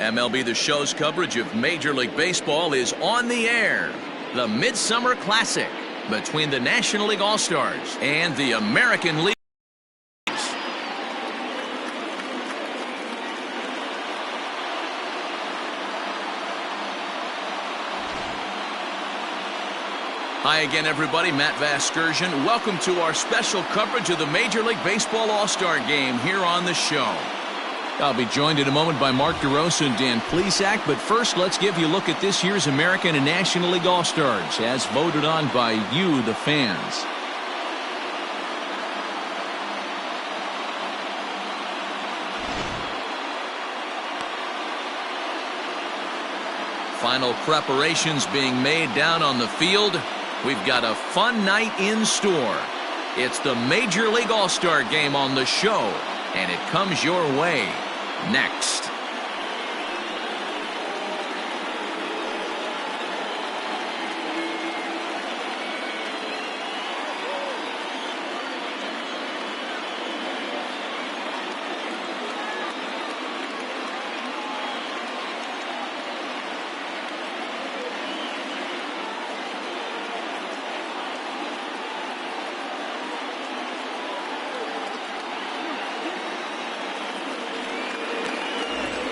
MLB The Show's coverage of Major League Baseball is on the air. The Midsummer Classic between the National League All-Stars and the American League. Hi again, everybody. Matt Vasgersian. Welcome to our special coverage of the Major League Baseball All-Star Game here on the show. I'll be joined in a moment by Mark DeRosa and Dan Plesac, but first let's give you a look at this year's American and National League All-Stars as voted on by you, the fans. Final preparations being made down on the field. We've got a fun night in store. It's the Major League All-Star Game on the show, and it comes your way next.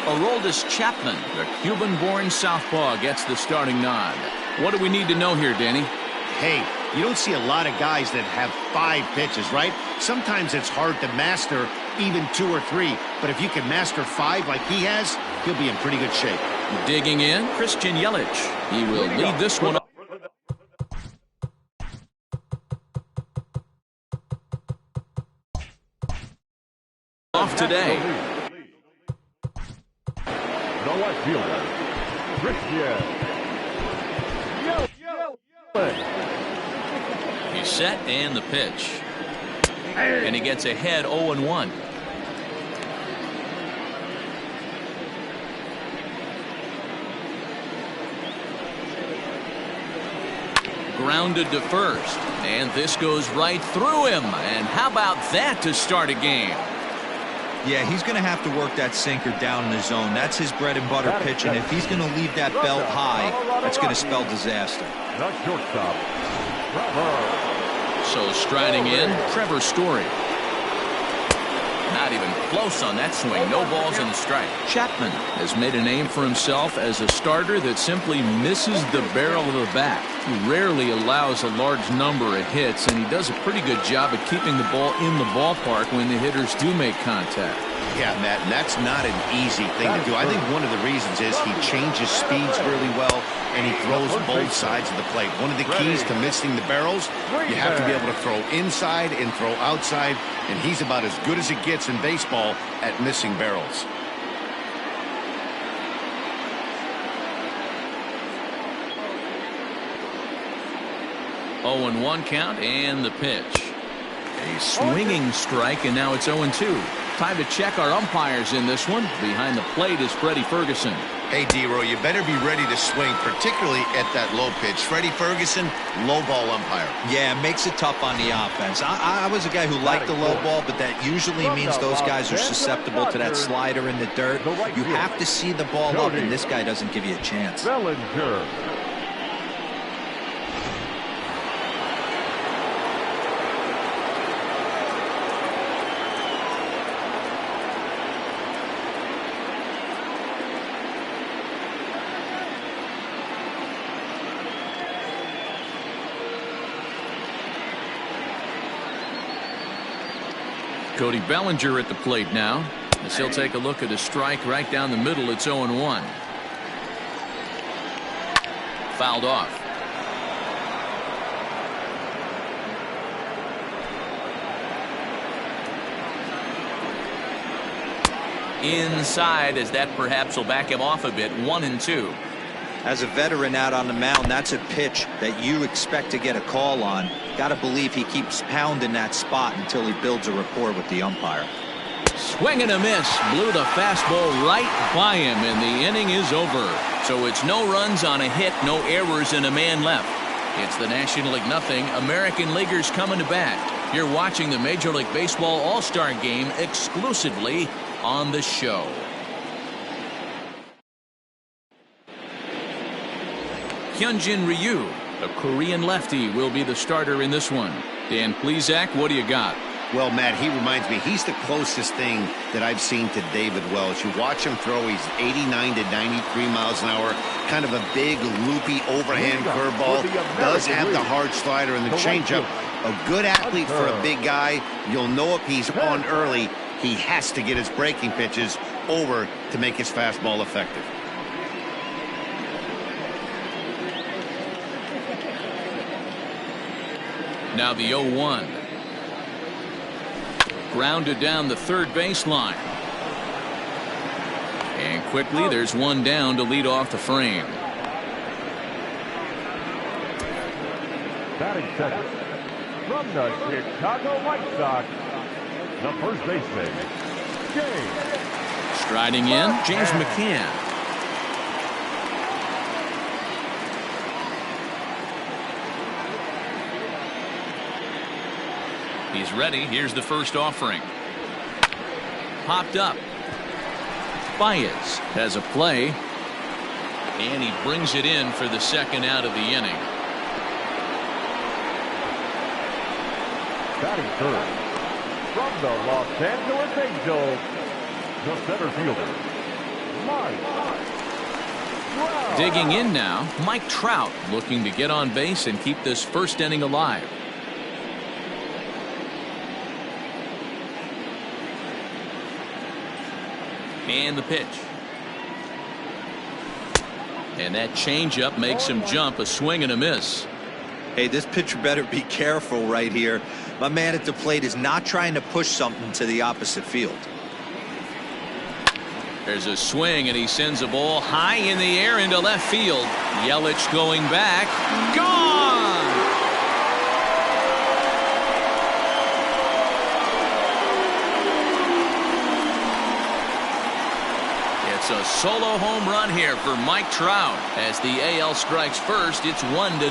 Aroldis Chapman, the Cuban-born southpaw, gets the starting nod. What do we need to know here, Danny? Hey, you don't see a lot of guys that have 5 pitches, right? Sometimes it's hard to master even 2 or 3, but if you can master 5 like he has, he'll be in pretty good shape. Digging in, Christian Yelich. He will lead this one off today. The left fielder, Christian. He's set and the pitch. And he gets ahead 0-1. Grounded to first. And this goes right through him. And how about that to start a game? Yeah, he's going to have to work that sinker down in the zone. That's his bread and butter pitch, and if he's going to leave that belt high, that's going to spell disaster. So striding in, Trevor Story. Not even close on that swing. No balls in the strike. Chapman has made a name for himself as a starter that simply misses the barrel of the bat. He rarely allows a large number of hits, and he does a pretty good job at keeping the ball in the ballpark when the hitters do make contact. Yeah, Matt, and that's not an easy thing to do. I think one of the reasons is he changes speeds really well, and he throws both sides of the plate. One of the keys to missing the barrels, you have to be able to throw inside and throw outside, and he's about as good as it gets in baseball at missing barrels. Oh, 0-1 count and the pitch. A swinging strike, and now it's 0-2. Time to check our umpires in this one. Behind the plate is Freddie Ferguson. Hey, D-Roy, you better be ready to swing, particularly at that low pitch. Freddie Ferguson, low ball umpire. Yeah, it makes it tough on the offense. I was a guy who liked the low ball, but that usually means those guys are susceptible to that slider in the dirt. You have to see the ball up, and this guy doesn't give you a chance. Bellinger. Cody Bellinger at the plate now, as he'll take a look at a strike right down the middle. It's 0-1. Fouled off. Inside, as that perhaps will back him off a bit. 1-2. As a veteran out on the mound, that's a pitch that you expect to get a call on. Got to believe he keeps pounding that spot until he builds a rapport with the umpire. Swing and a miss. Blew the fastball right by him, and the inning is over. So it's no runs on a hit, no errors, and a man left. It's the National League nothing. American Leaguers coming to bat. You're watching the Major League Baseball All-Star Game exclusively on the show. Hyunjin Ryu, the Korean lefty, will be the starter in this one. Dan Plesac, what do you got? Well, Matt, he reminds me, he's the closest thing that I've seen to David Wells. You watch him throw, he's 89 to 93 miles an hour, kind of a big, loopy, overhand curveball, does have the hard slider and the changeup. A good athlete for a big guy. You'll know if he's on early, he has to get his breaking pitches over to make his fastball effective. Now the 0-1. Grounded down the third baseline. And quickly there's one down to lead off the frame. Batting second from the Chicago White Sox, the first baseman, James. Striding in, James McCann. He's ready. Here's the first offering. Popped up. Baez has a play. And he brings it in for the second out of the inning. Batting third from the Los Angeles Angels, the center fielder, Mike Trout. Digging in now, Mike Trout looking to get on base and keep this first inning alive. And the pitch. And that changeup makes him jump, a swing and a miss. Hey, this pitcher better be careful right here. My man at the plate is not trying to push something to the opposite field. There's a swing and he sends a ball high in the air into left field. Yelich going back. Gone! It's a solo home run here for Mike Trout. As the AL strikes first, it's 1-0.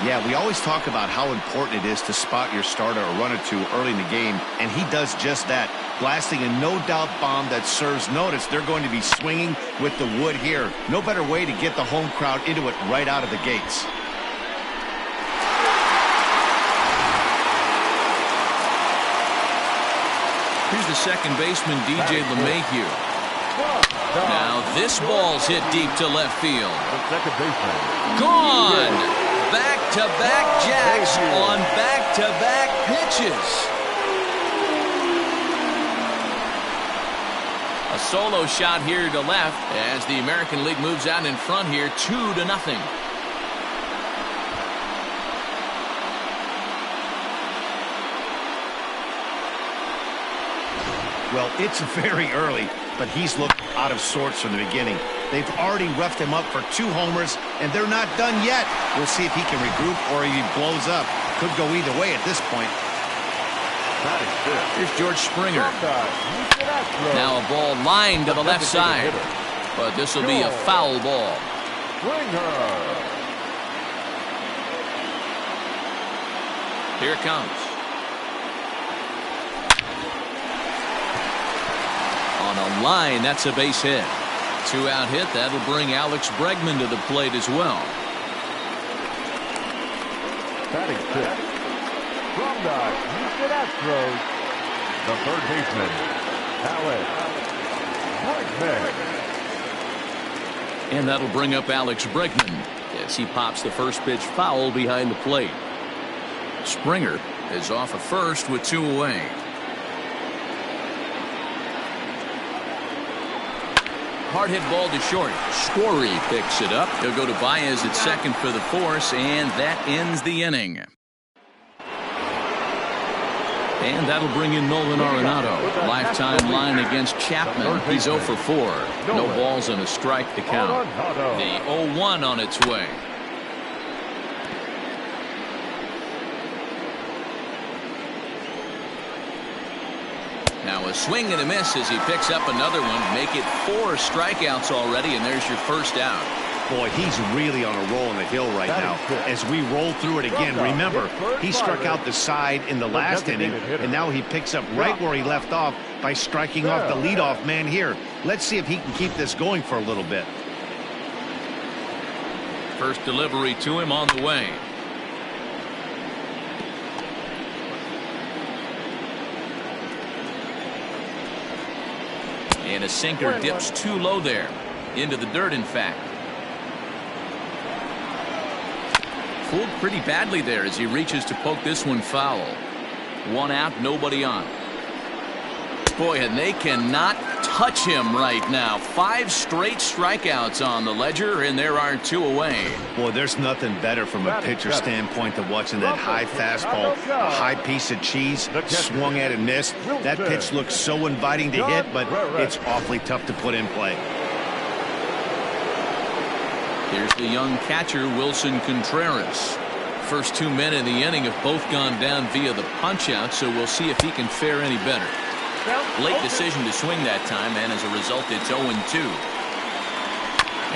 Yeah, we always talk about how important it is to spot your starter or run or two early in the game, and he does just that, blasting a no-doubt bomb that serves notice. They're going to be swinging with the wood here. No better way to get the home crowd into it right out of the gates. Here's the second baseman, DJ LeMahieu. Now this ball's hit deep to left field. The second baseman, Gone! Back-to-back jacks on back-to-back pitches. A solo shot here to left as the American League moves out in front here 2-0. Well, it's very early, but he's looked out of sorts from the beginning. They've already roughed him up for 2 homers, and they're not done yet. We'll see if he can regroup or if he blows up. Could go either way at this point. Here's George Springer. Now a ball lined to the left side. But this will be a foul ball. Here it comes. On a line, that's a base hit. 2-out hit. That'll bring Alex Bregman to the plate as well. Batting fifth from the Houston Astros, the third baseman, Alex Bregman. And that'll bring up Alex Bregman as he pops the first pitch foul behind the plate. Springer is off of first with 2 away. Hard hit ball to short. Story picks it up. He'll go to Baez at second for the force, and that ends the inning. And that'll bring in Nolan Arenado. Lifetime line against Chapman. He's 0 for 4. No balls and a strike to count. The 0-1 on its way. Now a swing and a miss as he picks up another one. Make it 4 strikeouts already, and there's your first out. Boy, he's really on a roll on the hill right now. As we roll through it again, remember, he struck out the side in the last inning, and now he picks up right where he left off by striking off the leadoff man here. Let's see if he can keep this going for a little bit. First delivery to him on the way. And a sinker dips too low there. Into the dirt, in fact. Fooled pretty badly there as he reaches to poke this one foul. One out, nobody on. Boy, and they cannot touch him right now. 5 straight strikeouts on the ledger, and there are 2 away. Boy, there's nothing better from a pitcher standpoint than watching that high fastball, a high piece of cheese, swung at and missed. That pitch looks so inviting to hit, but it's awfully tough to put in play. Here's the young catcher, Wilson Contreras. First 2 men in the inning have both gone down via the punch-out, so we'll see if he can fare any better. Late decision to swing that time, and as a result, it's 0-2.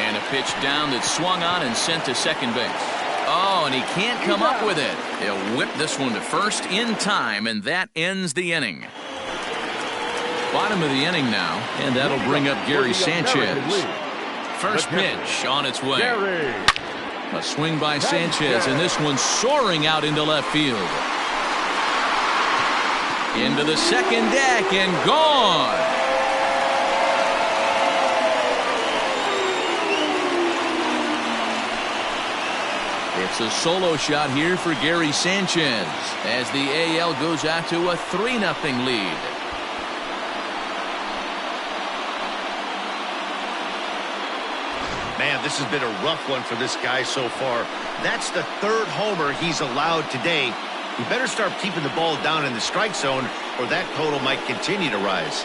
And a pitch down that's swung on and sent to second base. Oh, and he can't come up with it. He'll whip this one to first in time, and that ends the inning. Bottom of the inning now, and that'll bring up Gary Sanchez. First pitch on its way. A swing by Sanchez, and this one's soaring out into left field. Into the second deck and gone. It's a solo shot here for Gary Sanchez as the AL goes out to a 3-0 lead. Man, this has been a rough one for this guy so far. That's the 3rd homer he's allowed today. He better start keeping the ball down in the strike zone, or that total might continue to rise.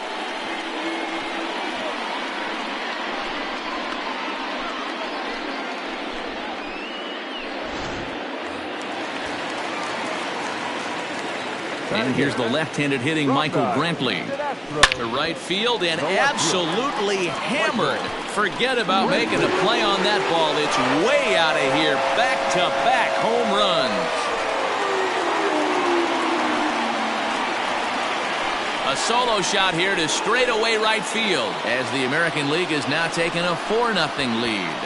And here's the left-handed hitting Michael Brantley to right field and absolutely hammered. Forget about making a play on that ball. It's way out of here. Back-to-back home runs. A solo shot here to straightaway right field as the American League is now taking a 4-0 lead.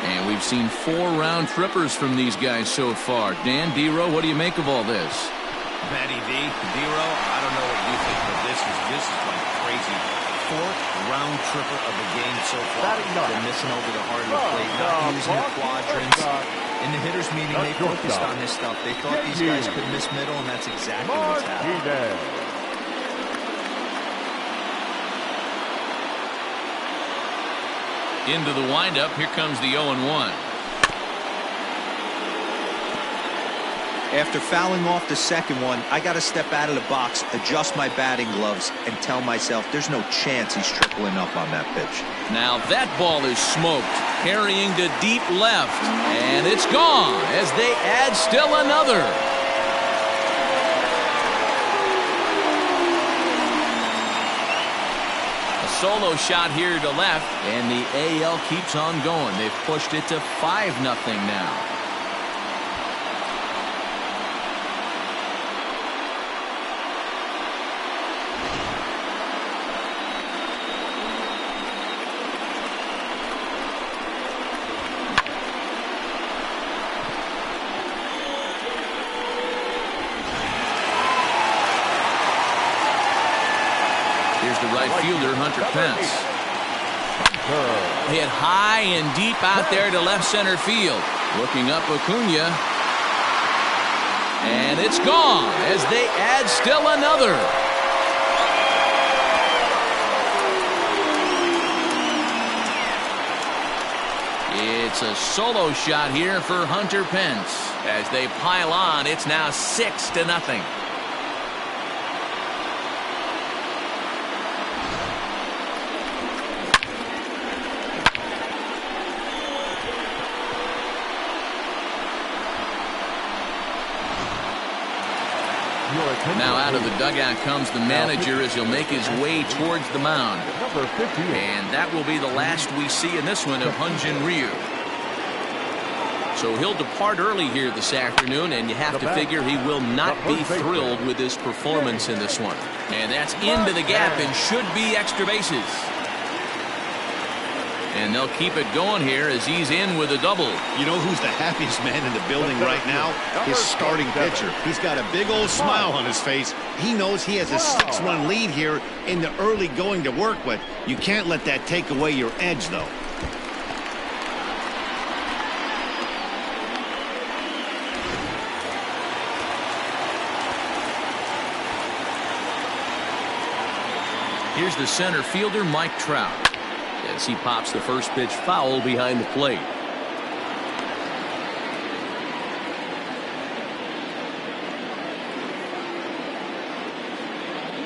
And we've seen 4 round trippers from these guys so far. Dan, D-Row, what do you make of all this? Matty V, D-Row, I don't know what you think, but this is like crazy. 4th round tripper of the game so far. They're missing over the heart of the plate, not using the quadrants. In the hitters meeting, they focused on this stuff. They thought these guys could miss middle, and that's exactly what's happening. Into the windup, here comes the 0-1. After fouling off the second one, I got to step out of the box, adjust my batting gloves, and tell myself there's no chance he's tripling up on that pitch. Now that ball is smoked, carrying to deep left, and it's gone as they add still another. A solo shot here to left, and the AL keeps on going. They've pushed it to 5-0 now. Fielder Hunter Pence hit high and deep out there to left center field. Looking up Acuna, and it's gone as they add still another. It's a solo shot here for Hunter Pence as they pile on. It's now 6-0. Now out of the dugout comes the manager as he'll make his way towards the mound. And that will be the last we see in this one of Hyun-Jin Ryu. So he'll depart early here this afternoon, and you have to figure he will not be thrilled with his performance in this one. And that's into the gap and should be extra bases. And they'll keep it going here as he's in with a double. You know who's the happiest man in the building right now? His starting pitcher. He's got a big old smile on his face. He knows he has a 6-run lead here in the early going to work with. You can't let that take away your edge, though. Here's the center fielder, Mike Trout, as he pops the first pitch foul behind the plate.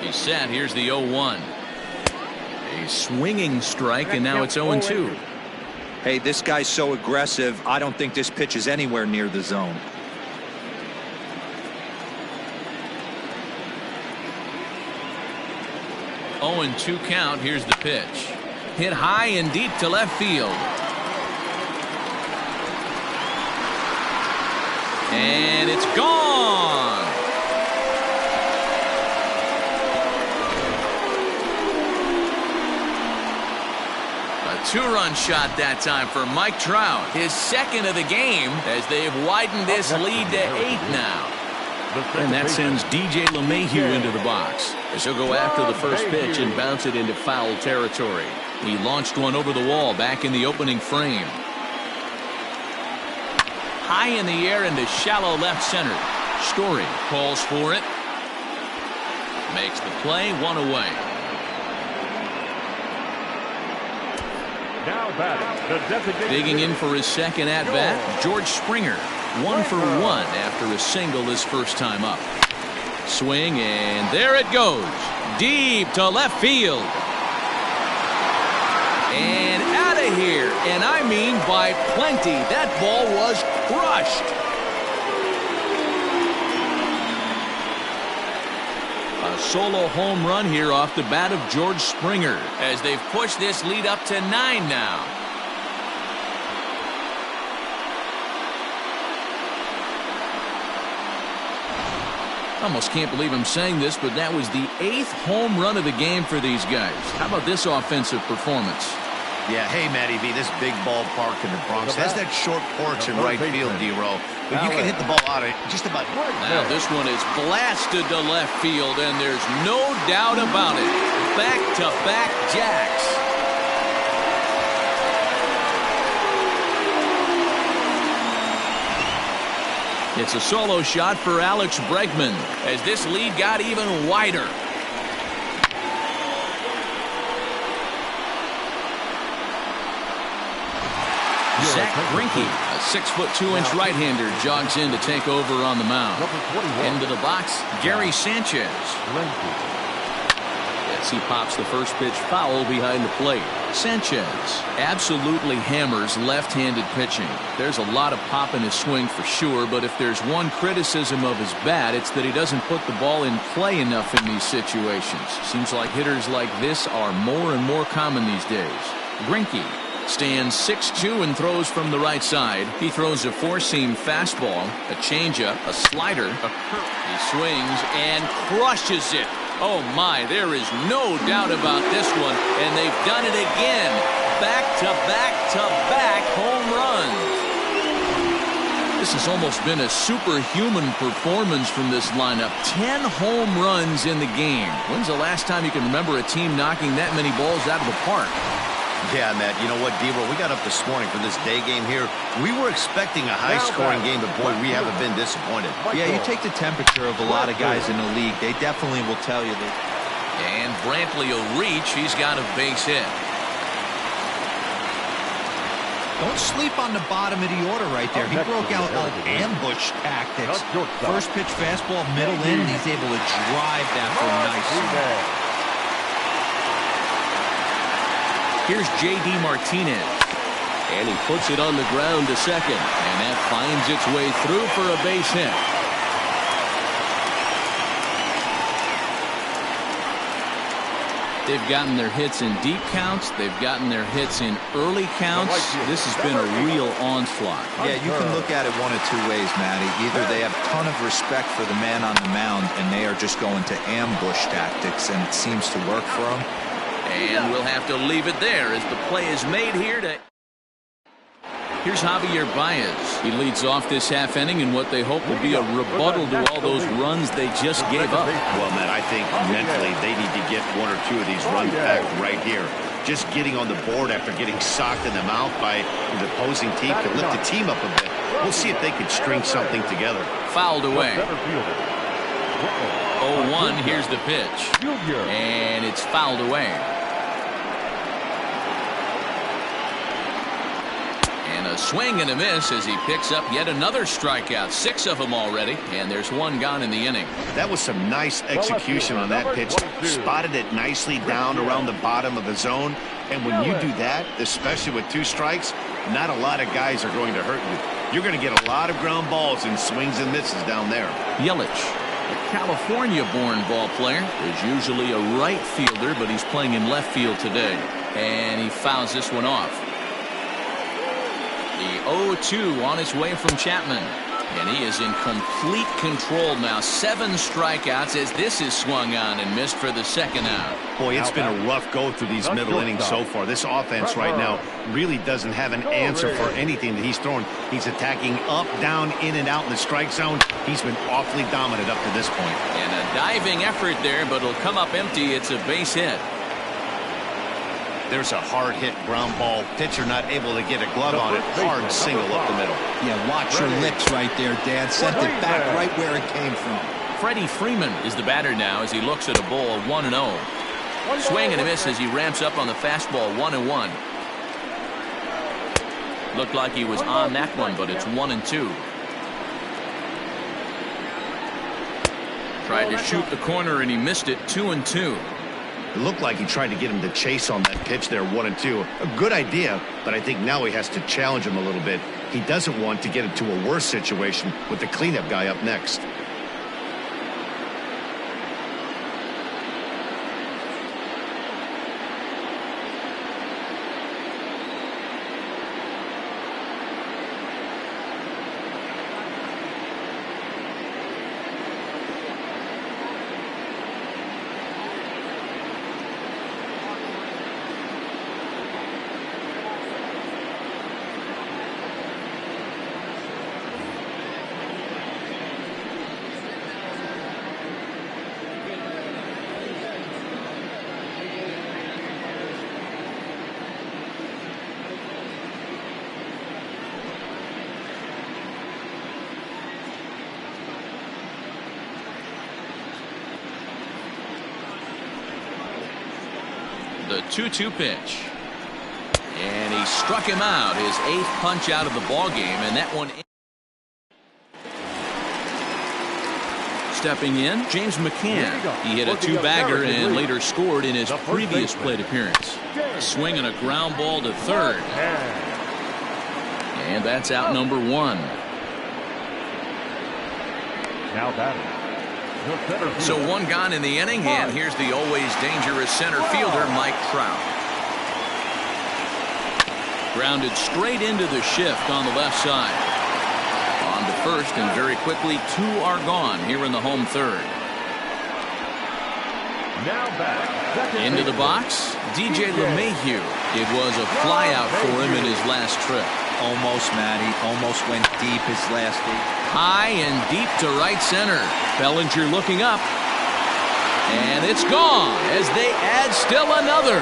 He's set. Here's the 0-1. A swinging strike, and now it's 0-2. Hey, this guy's so aggressive. I don't think this pitch is anywhere near the zone. 0-2 count. Here's the pitch. Hit high and deep to left field. And it's gone. A 2-run shot that time for Mike Trout. His second of the game as they've widened this lead to 8 now. And that sends DJ LeMahieu into the box as he'll go after the first pitch and bounce it into foul territory. He launched one over the wall back in the opening frame. High in the air into shallow left center. Story calls for it. Makes the play, 1 away. Now batting, digging in for his second at bat, George Springer. 1 for 1 after a single his first time up. Swing, and there it goes. Deep to left field. And out of here. And I mean by plenty. That ball was crushed. A solo home run here off the bat of George Springer as they've pushed this lead up to 9 now. Almost can't believe I'm saying this, but that was the 8th home run of the game for these guys. How about this offensive performance? Yeah, hey, Matty B, this big ballpark in the Bronx has that short porch in right field, D-Row. But you can hit the ball out of just about. Now this one is blasted to left field, and there's no doubt about it. Back-to-back jacks. It's a solo shot for Alex Bregman as this lead got even wider. Zach Greinke, a 6'2" right-hander, jogs in to take over on the mound. Into the box, Gary Sanchez. As he pops the first pitch foul behind the plate. Sanchez absolutely hammers left-handed pitching. There's a lot of pop in his swing for sure, but if there's one criticism of his bat, it's that he doesn't put the ball in play enough in these situations. Seems like hitters like this are more and more common these days. Greinke stands 6'2" and throws from the right side. He throws a four-seam fastball, a changeup, a slider. He swings and crushes it. Oh my, there is no doubt about this one, and they've done it again. Back-to-back-to-back home runs. This has almost been a superhuman performance from this lineup. 10 home runs in the game. When's the last time you can remember a team knocking that many balls out of the park? Yeah, Matt, you know what, Deaver, we got up this morning for this day game here. We were expecting a high-scoring game, but boy, we haven't been disappointed. Yeah, you take the temperature of a lot of guys in the league. They definitely will tell you that. And Brantley will reach. He's got a base hit. Don't sleep on the bottom of the order right there. He broke out all ambush tactics. First pitch fastball, middle in, and he's able to drive that for a nice swing. Here's J.D. Martinez. And he puts it on the ground to second. And that finds its way through for a base hit. They've gotten their hits in deep counts. They've gotten their hits in early counts. This has been a real onslaught. Yeah, you can look at it one of two ways, Matty. Either they have a ton of respect for the man on the mound, and they are just going to ambush tactics, and it seems to work for them. And we'll have to leave it there as the play is made here. Here's Javier Baez. He leads off this half inning in what they hope will be a rebuttal to all those runs they just gave up. Well, man, I think mentally they need to get one or two of these runs back right here. Just getting on the board after getting socked in the mouth by the opposing team can lift the team up a bit. We'll see if they can string something together. Fouled away. 0-1. Here's the pitch. And it's fouled away. And a swing and a miss as he picks up yet another strikeout. 6 of them already, and there's 1 gone in the inning. That was some nice execution on that pitch. Spotted it nicely down around the bottom of the zone. And when you do that, especially with 2 strikes, not a lot of guys are going to hurt you. You're going to get a lot of ground balls and swings and misses down there. Yelich, a California-born ball player, is usually a right fielder, but he's playing in left field today. And he fouls this one off. The 0-2 on its way from Chapman. And he is in complete control now. 7 strikeouts as this is swung on and missed for the second out. Boy, it's been a rough go through these middle innings so far. This offense right now really doesn't have an answer for anything that he's throwing. He's attacking up, down, in and out in the strike zone. He's been awfully dominant up to this point. And a diving effort there, but it'll come up empty. It's a base hit. There's a hard hit ground ball. Pitcher not able to get a glove on it. Hard single up the middle. Yeah, watch your lips right there, Dad. Sent it back right where it came from. Freddie Freeman is the batter now as he looks at a ball 1-0. Swing and a miss as he ramps up on the fastball. 1-1. Looked like he was on that one, but it's 1-2. Tried to shoot the corner and he missed it. 2-2. It looked like he tried to get him to chase on that pitch there, 1-2. A good idea, but I think now he has to challenge him a little bit. He doesn't want to get into a worse situation with the cleanup guy up next. The 2-2 pitch. And he struck him out. His 8th punch out of the ball game, and that one. Stepping in, James McCann. He hit a 2-bagger and later scored in his previous plate appearance. A swing and a ground ball to third. And that's out number 1. Now batting. So 1 gone in the inning, and here's the always dangerous center fielder, Mike Trout. Grounded straight into the shift on the left side. On to first, and very quickly 2 are gone here in the home third. Now back. Into the box, DJ LeMahieu. It was a flyout for him in his last trip. Almost, Matty. Almost went deep his last 8. High and deep to right center. Bellinger looking up. And it's gone as they add still another.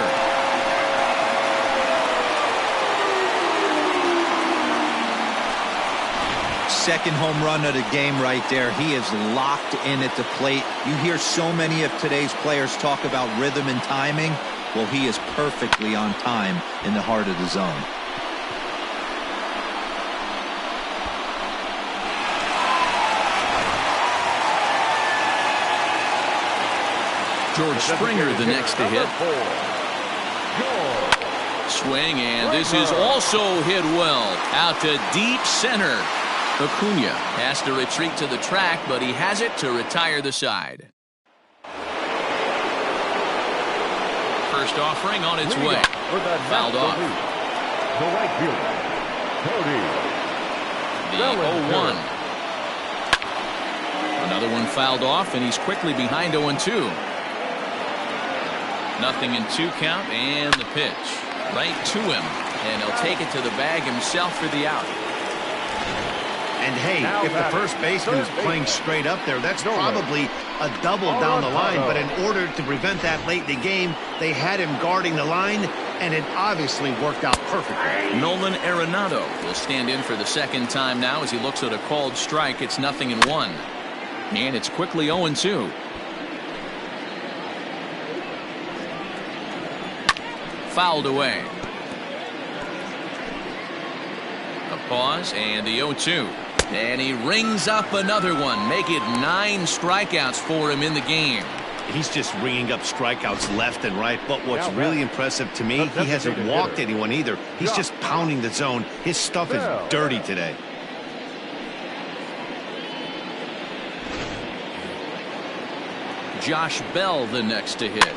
Second home run of the game right there. He is locked in at the plate. You hear so many of today's players talk about rhythm and timing. Well, he is perfectly on time in the heart of the zone. George Springer the next to hit. Swing, and this is also hit well. Out to deep center. Acuna has to retreat to the track, but he has it to retire the side. First offering on its way. Fouled off. The right fielder, Cody The 0-1. Another one fouled off, and he's quickly behind 0-2. Nothing in 2 count, and the pitch right to him, and he'll take it to the bag himself for the out. And hey, if the first baseman is playing straight up there, that's probably a double down the line. But in order to prevent that late in the game, they had him guarding the line, and it obviously worked out perfectly. Nolan Arenado will stand in for the second time now as he looks at a called strike. It's 0-1. And it's quickly 0-2. Fouled away. A pause and the 0-2. And he rings up another one. Make it 9 strikeouts for him in the game. He's just ringing up strikeouts left and right. But what's really impressive to me, he hasn't walked anyone either. He's just pounding the zone. His stuff is dirty today. Josh Bell the next to hit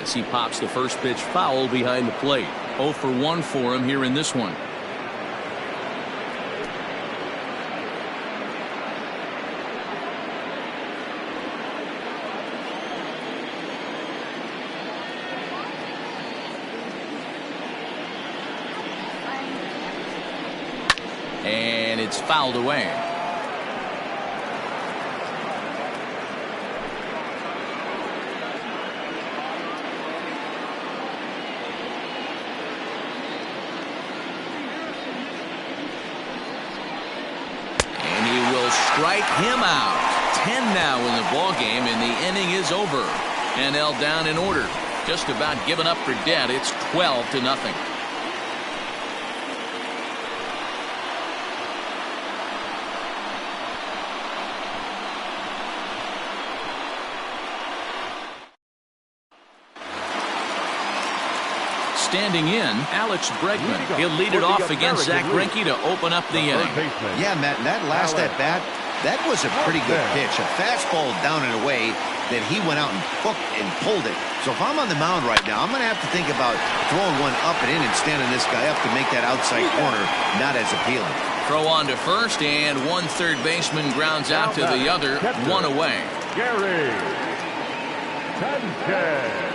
as he pops the first pitch foul behind the plate. 0 for 1 for him here in this one. And it's fouled away. Strike him out. 10 now in the ball game, and the inning is over. NL down in order. Just about given up for dead. It's 12-0. Standing in, Alex Bregman. He'll lead it off against Zach Greinke to open up the inning. Yeah, Matt, that last at-bat, that was a pretty good pitch. A fastball down and away that he went out and hooked and pulled it. So if I'm on the mound right now, I'm going to have to think about throwing one up and in and standing this guy up to make that outside corner not as appealing. Throw on to first, and one third baseman grounds out to the other. One away. Gary Sanchez.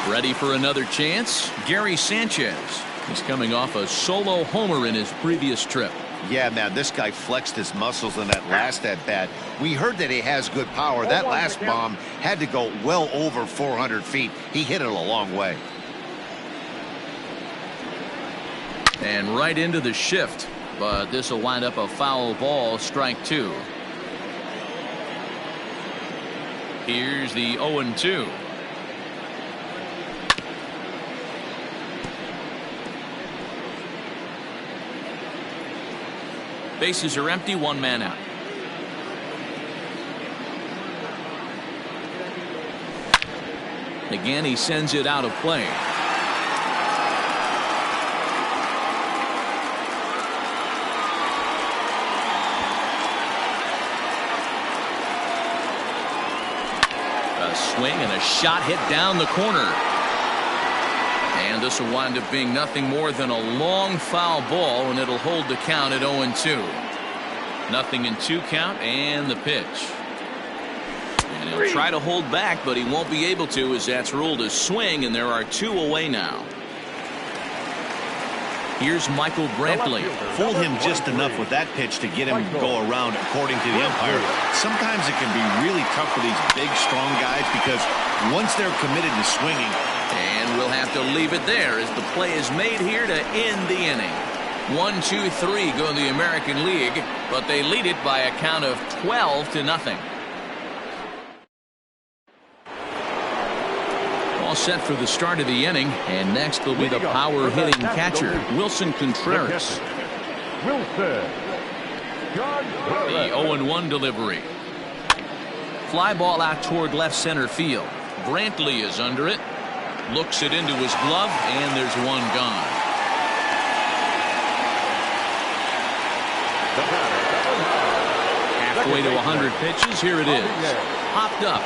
Ready for another chance? Gary Sanchez. He's coming off a solo homer in his previous trip. Yeah, man, this guy flexed his muscles in that last at-bat. We heard that he has good power. That last bomb had to go well over 400 feet. He hit it a long way. And right into the shift. But this will wind up a foul ball, strike 2. Here's the 0-2. Bases are empty, 1 man out. Again, he sends it out of play. A swing and a shot hit down the corner. And this will wind up being nothing more than a long foul ball, and it'll hold the count at 0-2. Nothing in 2 count, and the pitch. And he'll try to hold back, but he won't be able to, as that's ruled a swing, and there are 2 away now. Here's Michael Brantley. Fooled him just enough with that pitch to get him to go around, according to the umpire. Sometimes it can be really tough for these big, strong guys because once they're committed to swinging. And we'll have to leave it there as the play is made here to end the inning. 1, 2, 3 go in the American League, but they lead it by a count of 12-0. All set for the start of the inning, and next will be the power hitting catcher, Wilson Contreras. Wilson. The 0-1 delivery. Fly ball out toward left center field. Brantley is under it. Looks it into his glove, and there's one gone. Halfway to 100 pitches. Here it is. Popped up.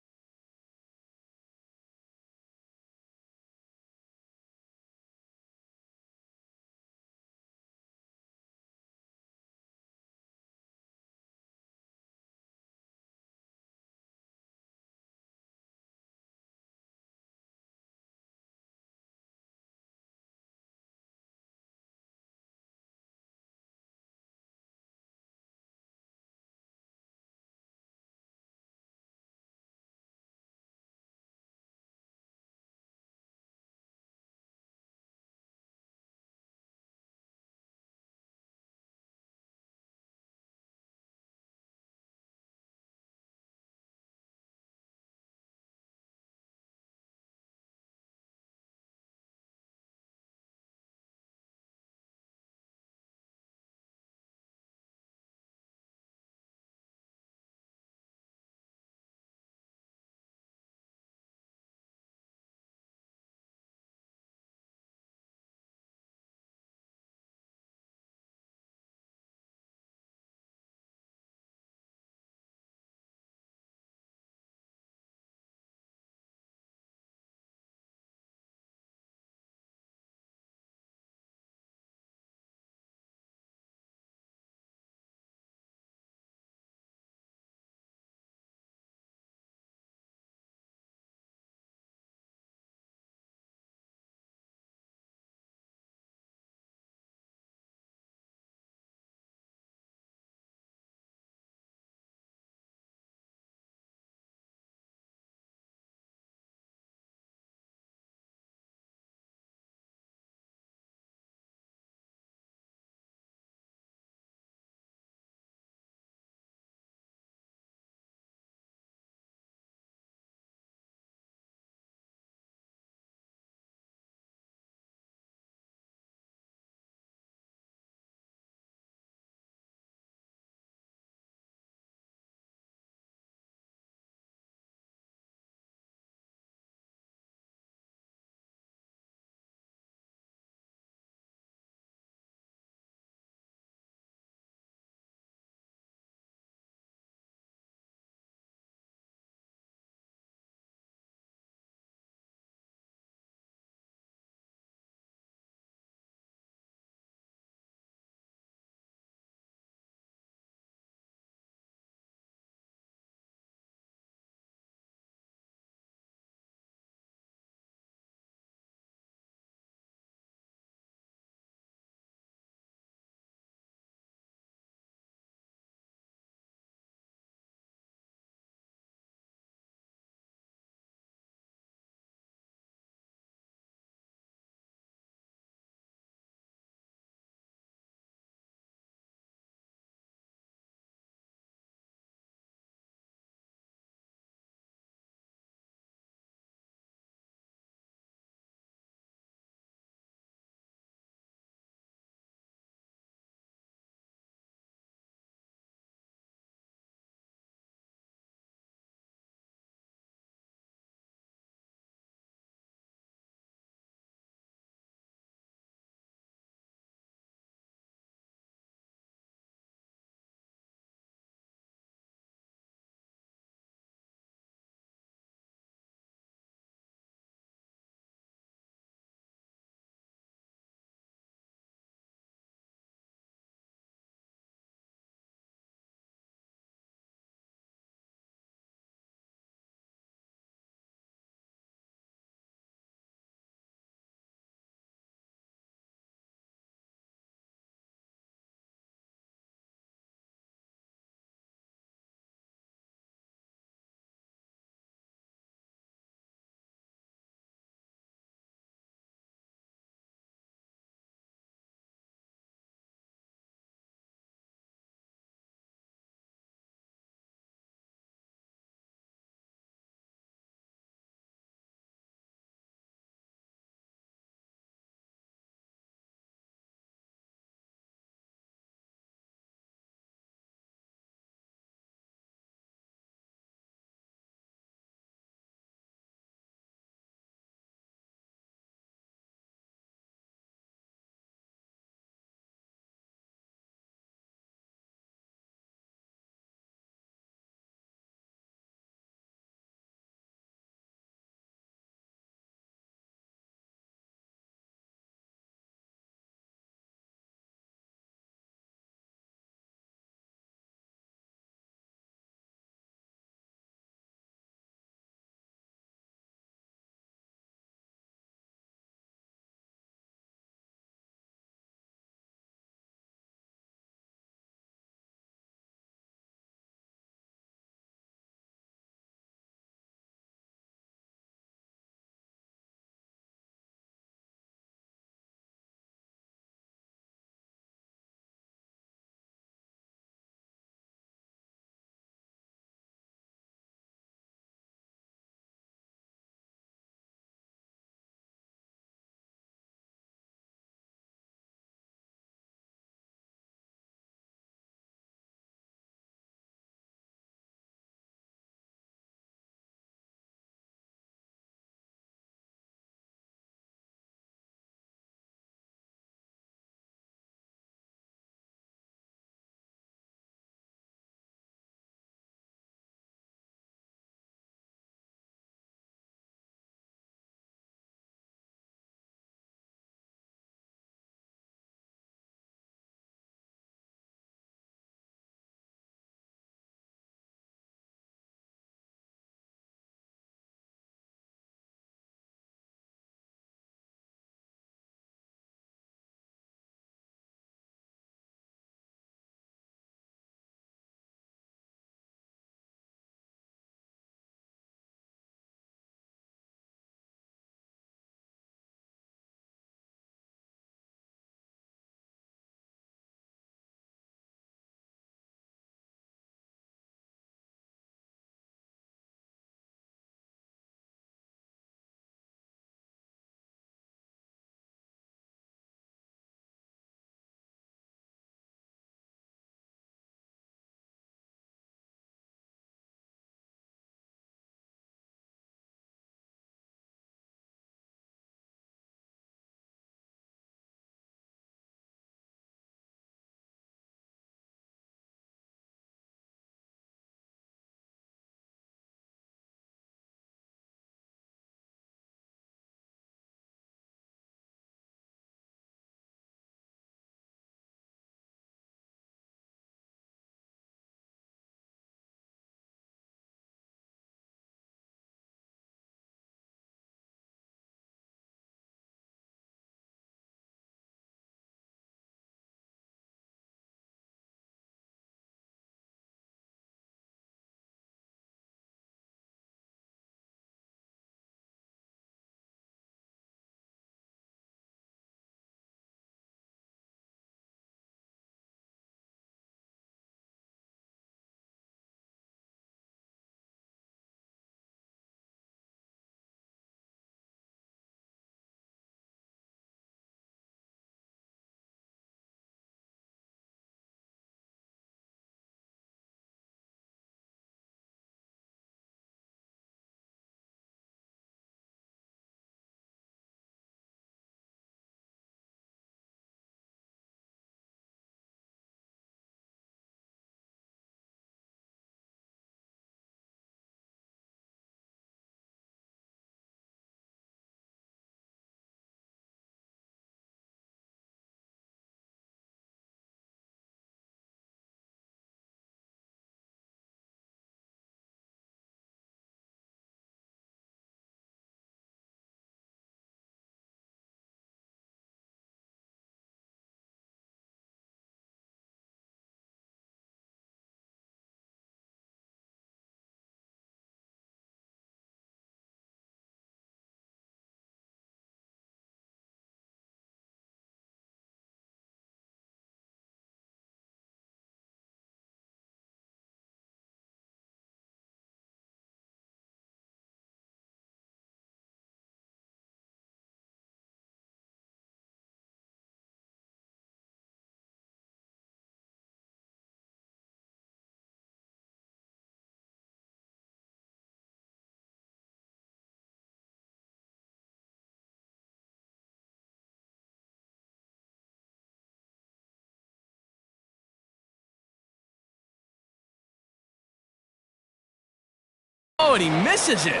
Oh, and he misses it.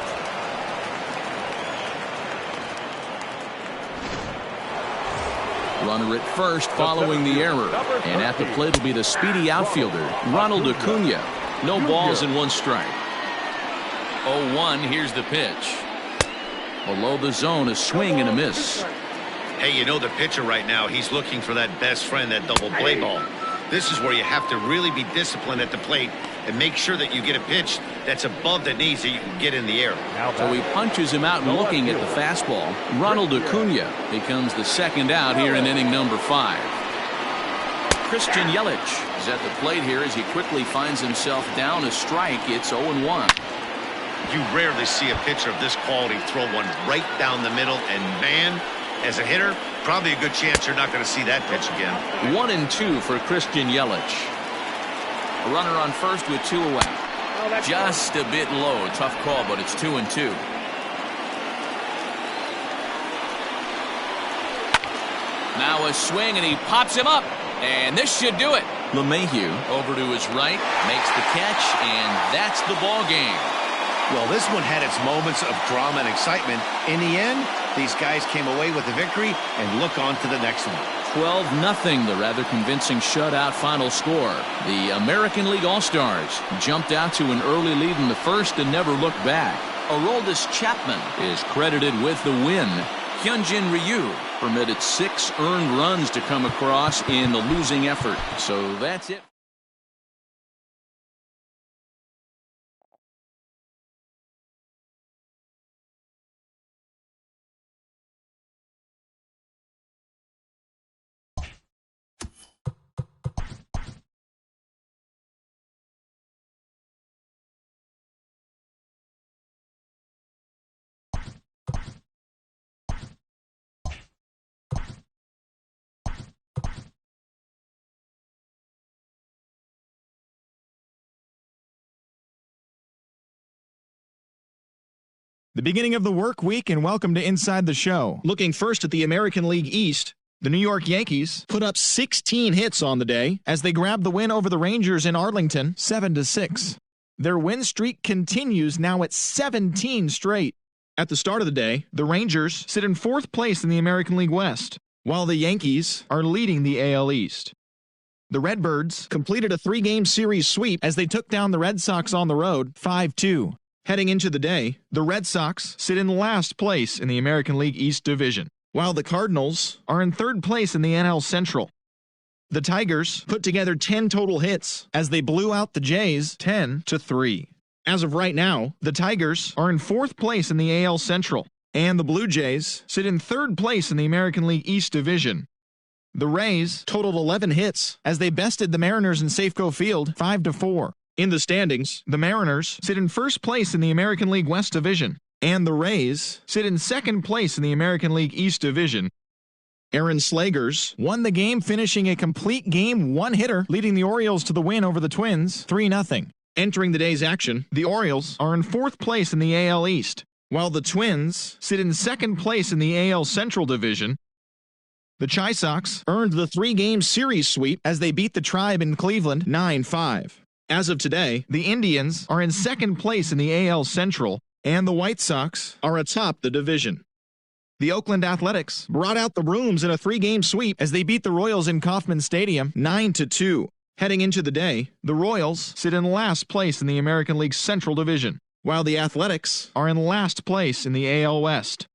Runner at first following the error. And at the plate will be the speedy outfielder, Ronald Acuna. No balls and 1 strike. 0-1, here's the pitch. Below the zone, a swing and a miss. Hey, you know the pitcher right now, he's looking for that best friend, that double play ball. This is where you have to really be disciplined at the plate and make sure that you get a pitch that's above the knees that you can get in the air. So he punches him out and looking at the fastball. Ronald Acuna becomes the second out here in inning number 5. Christian Yelich is at the plate here as he quickly finds himself down a strike. It's 0-1. You rarely see a pitcher of this quality throw one right down the middle, and man, as a hitter, probably a good chance you're not going to see that pitch again. 1-2 for Christian Yelich. A runner on first with 2 away. Just a bit low. Tough call, but it's 2-2. Now a swing, and he pops him up. And this should do it. LeMahieu over to his right, makes the catch, and that's the ball game. Well, this one had its moments of drama and excitement. In the end, these guys came away with a victory and look on to the next one. 12-0, the rather convincing shutout final score. The American League All-Stars jumped out to an early lead in the first and never looked back. Aroldis Chapman is credited with the win. Hyunjin Ryu permitted 6 earned runs to come across in the losing effort. So that's it. The beginning of the work week, and welcome to Inside the Show. Looking first at the American League East, the New York Yankees put up 16 hits on the day as they grabbed the win over the Rangers in Arlington, 7-6. Their win streak continues now at 17 straight. At the start of the day, the Rangers sit in 4th place in the American League West, while the Yankees are leading the AL East. The Redbirds completed a 3-game series sweep as they took down the Red Sox on the road, 5-2. Heading into the day, the Red Sox sit in last place in the American League East Division, while the Cardinals are in 3rd place in the NL Central. The Tigers put together 10 total hits as they blew out the Jays 10-3. As of right now, the Tigers are in 4th place in the AL Central, and the Blue Jays sit in 3rd place in the American League East Division. The Rays totaled 11 hits as they bested the Mariners in Safeco Field 5-4. In the standings, the Mariners sit in 1st place in the American League West Division, and the Rays sit in 2nd place in the American League East Division. Aaron Slagers won the game, finishing a complete game 1-hitter, leading the Orioles to the win over the Twins 3-0. Entering the day's action, the Orioles are in 4th place in the AL East, while the Twins sit in 2nd place in the AL Central Division. The Chi Sox earned the 3-game series sweep as they beat the Tribe in Cleveland 9-5. As of today, the Indians are in 2nd place in the AL Central, and the White Sox are atop the division. The Oakland Athletics brought out the rooms in a 3-game sweep as they beat the Royals in Kauffman Stadium 9-2. Heading into the day, the Royals sit in last place in the American League Central Division, while the Athletics are in last place in the AL West.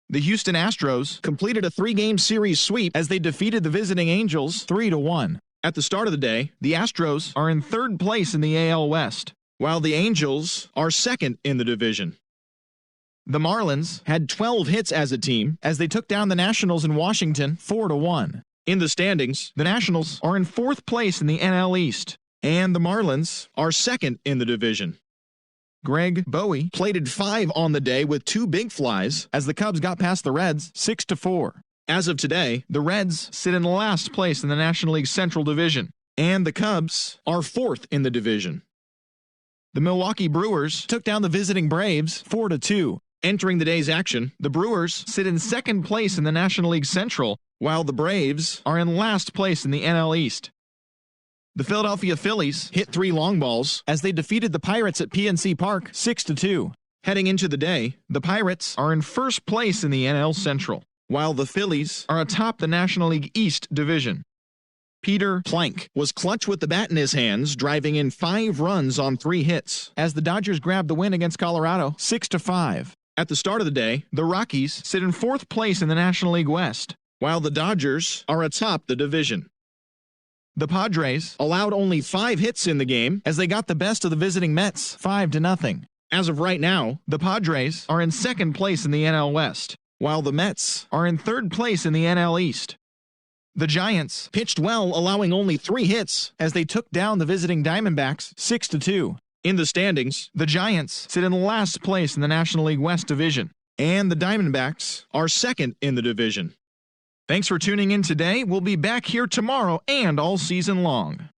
The Houston Astros completed a 3-game series sweep as they defeated the visiting Angels 3-1. At the start of the day, the Astros are in 3rd place in the AL West, while the Angels are 2nd in the division. The Marlins had 12 hits as a team as they took down the Nationals in Washington 4-1. In the standings, the Nationals are in 4th place in the NL East, and the Marlins are 2nd in the division. Greg Bowie plated 5 on the day with 2 big flies as the Cubs got past the Reds 6-4. As of today, the Reds sit in last place in the National League Central Division, and the Cubs are 4th in the division. The Milwaukee Brewers took down the visiting Braves 4-2. Entering the day's action, the Brewers sit in 2nd place in the National League Central, while the Braves are in last place in the NL East. The Philadelphia Phillies hit 3 long balls as they defeated the Pirates at PNC Park 6-2. Heading into the day, the Pirates are in first place in the NL Central, while the Phillies are atop the National League East division. Peter Plank was clutch with the bat in his hands, driving in 5 runs on 3 hits as the Dodgers grabbed the win against Colorado 6-5. At the start of the day, the Rockies sit in 4th place in the National League West, while the Dodgers are atop the division. The Padres allowed only 5 hits in the game as they got the best of the visiting Mets 5-0. As of right now, the Padres are in 2nd place in the NL West, while the Mets are in 3rd place in the NL East. The Giants pitched well, allowing only 3 hits as they took down the visiting Diamondbacks 6-2. In the standings, the Giants sit in last place in the National League West division, and the Diamondbacks are 2nd in the division. Thanks for tuning in today. We'll be back here tomorrow and all season long.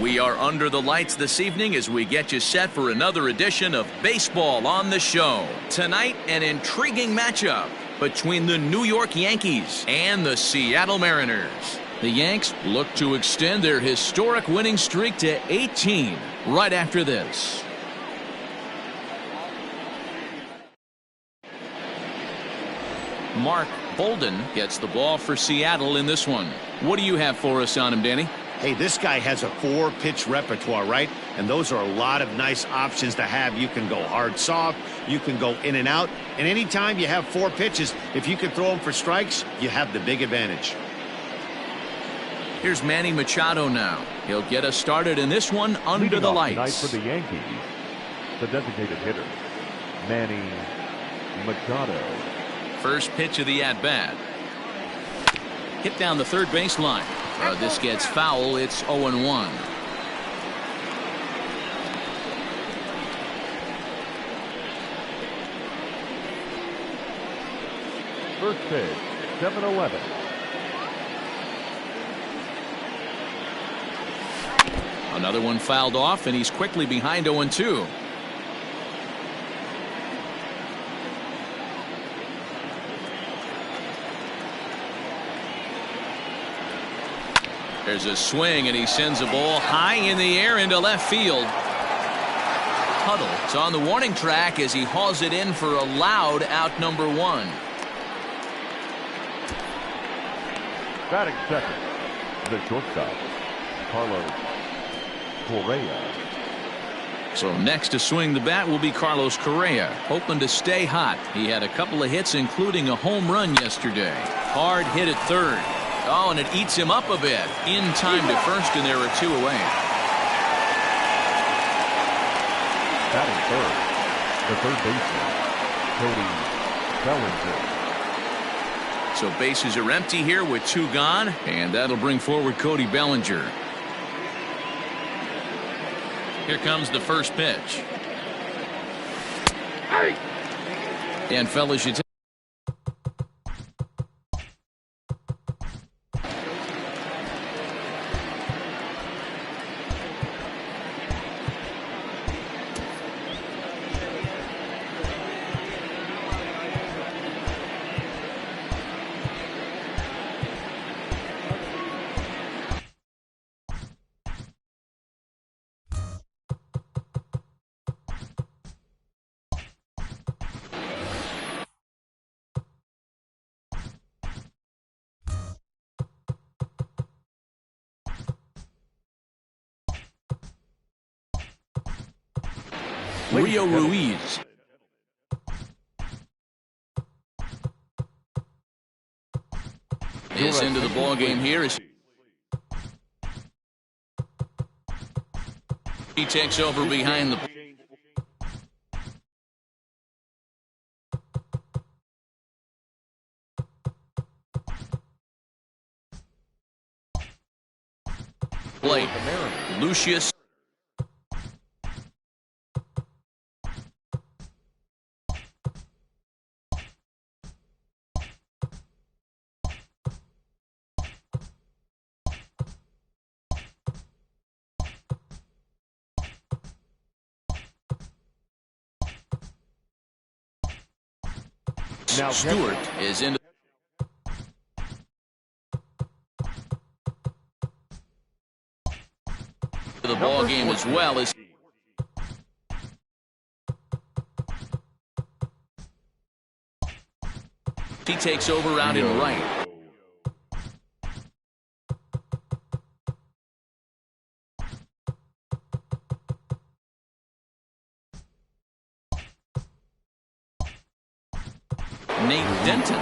We are under the lights this evening as we get you set for another edition of Baseball on the Show. Tonight, an intriguing matchup between the New York Yankees and the Seattle Mariners. The Yanks look to extend their historic winning streak to 18 right after this. Mark Bolden gets the ball for Seattle in this one. What do you have for us on him, Danny? Hey, this guy has a 4-pitch repertoire, right? And those are a lot of nice options to have. You can go hard, soft. You can go in and out. And anytime you have 4 pitches, if you can throw them for strikes, you have the big advantage. Here's Manny Machado now. He'll get us started in this one under the lights. Tonight for the Yankees, the designated hitter, Manny Machado. First pitch of the at-bat. Hit down the third baseline. This gets foul. It's 0-1. First pitch, 7-11. Another one fouled off, and he's quickly behind 0-2. There's a swing, and he sends a ball high in the air into left field. Huddle's on the warning track as he hauls it in for a loud out number 1. Batting second, the shortstop, Carlos Correa. So next to swing the bat will be Carlos Correa, hoping to stay hot. He had a couple of hits, including a home run yesterday. Hard hit at third. Oh, and it eats him up a bit. In time to first, and there are 2 away. Batting third, the third baseman, Cody Bellinger. So bases are empty here with 2 gone, and that'll bring forward Cody Bellinger. Here comes the first pitch. And fellas, you Rio Ruiz. Is into the ball game here as he takes over behind the plate. Lucius. Now Stewart is in the ball game as well as he takes over out in right. Nate Denton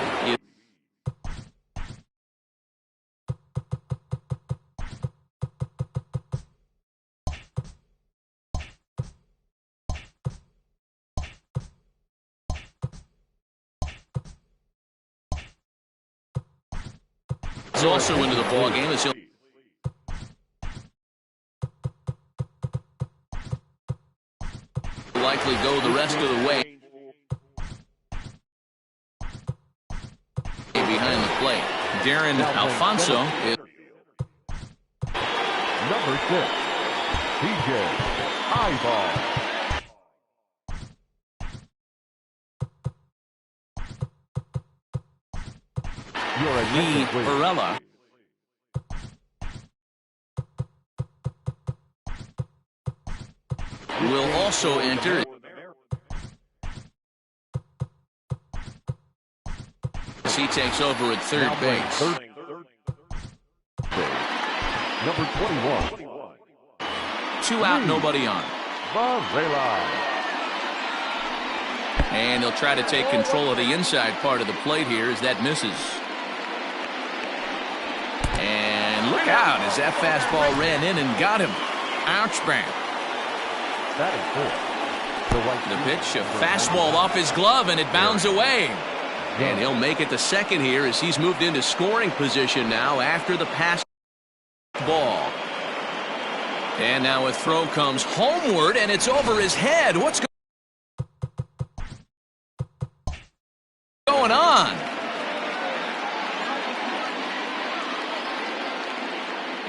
is also into the ball game as he'll likely go the rest of the way behind the plate. Darren Alfonso is number 6. Fly ball. Lee Varela. Will also enter. As he takes over at third base. Number 21. 2 out, nobody on. Varela. And he'll try to take control of the inside part of the plate here as that misses. And look out as that fastball ran in and got him. Ouch, bang. That is good. The pitch, a fastball off his glove, and it bounds away. And he'll make it to second here as he's moved into scoring position now after the pass ball. And now a throw comes homeward, and it's over his head. What's going on?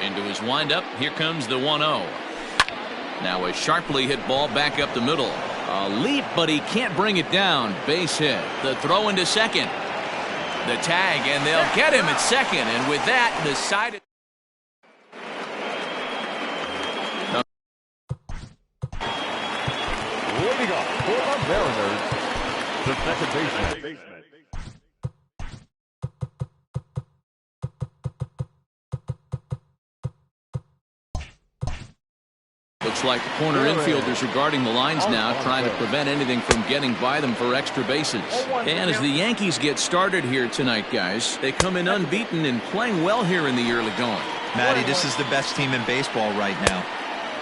Into his windup, here comes the 1-0. Now a sharply hit ball back up the middle. A leap, but he can't bring it down. Base hit. The throw into second. The tag, and they'll get him at second. And with that, the side. Leading off for the Mariners, the second baseman. Looks like the corner infielders are guarding the lines now, trying to prevent anything from getting by them for extra bases. And as the Yankees get started here tonight, guys, they come in unbeaten and playing well here in the early going. Matty, this is the best team in baseball right now.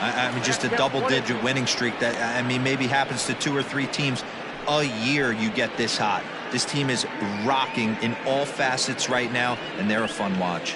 I mean, just a double-digit winning streak that, I mean, maybe happens to 2 or 3 teams a year you get this hot. This team is rocking in all facets right now, and they're a fun watch.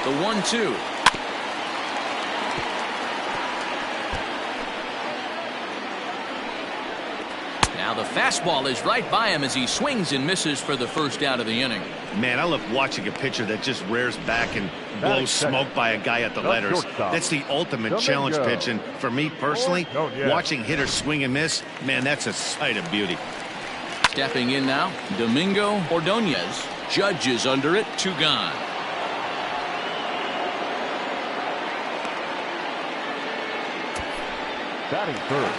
The 1-2. Now the fastball is right by him as he swings and misses for the first out of the inning. Man, I love watching a pitcher that just rears back and blows smoke by a guy at the letters. That's the ultimate challenge pitch. And for me personally, watching hitters swing and miss, man, that's a sight of beauty. Stepping in now, Domingo Ordonez. Judges under it, 2 gone. Batting third,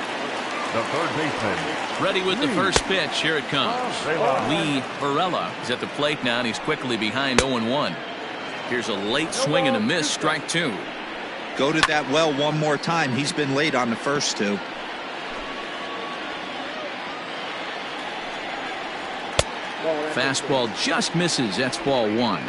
the third baseman. Ready with the first pitch. Here it comes. Lee Varela is at the plate now, and he's quickly behind 0-1. Here's a late swing and a miss, strike 2. Go to that well one more time. He's been late on the first 2. Fastball just misses. That's ball 1.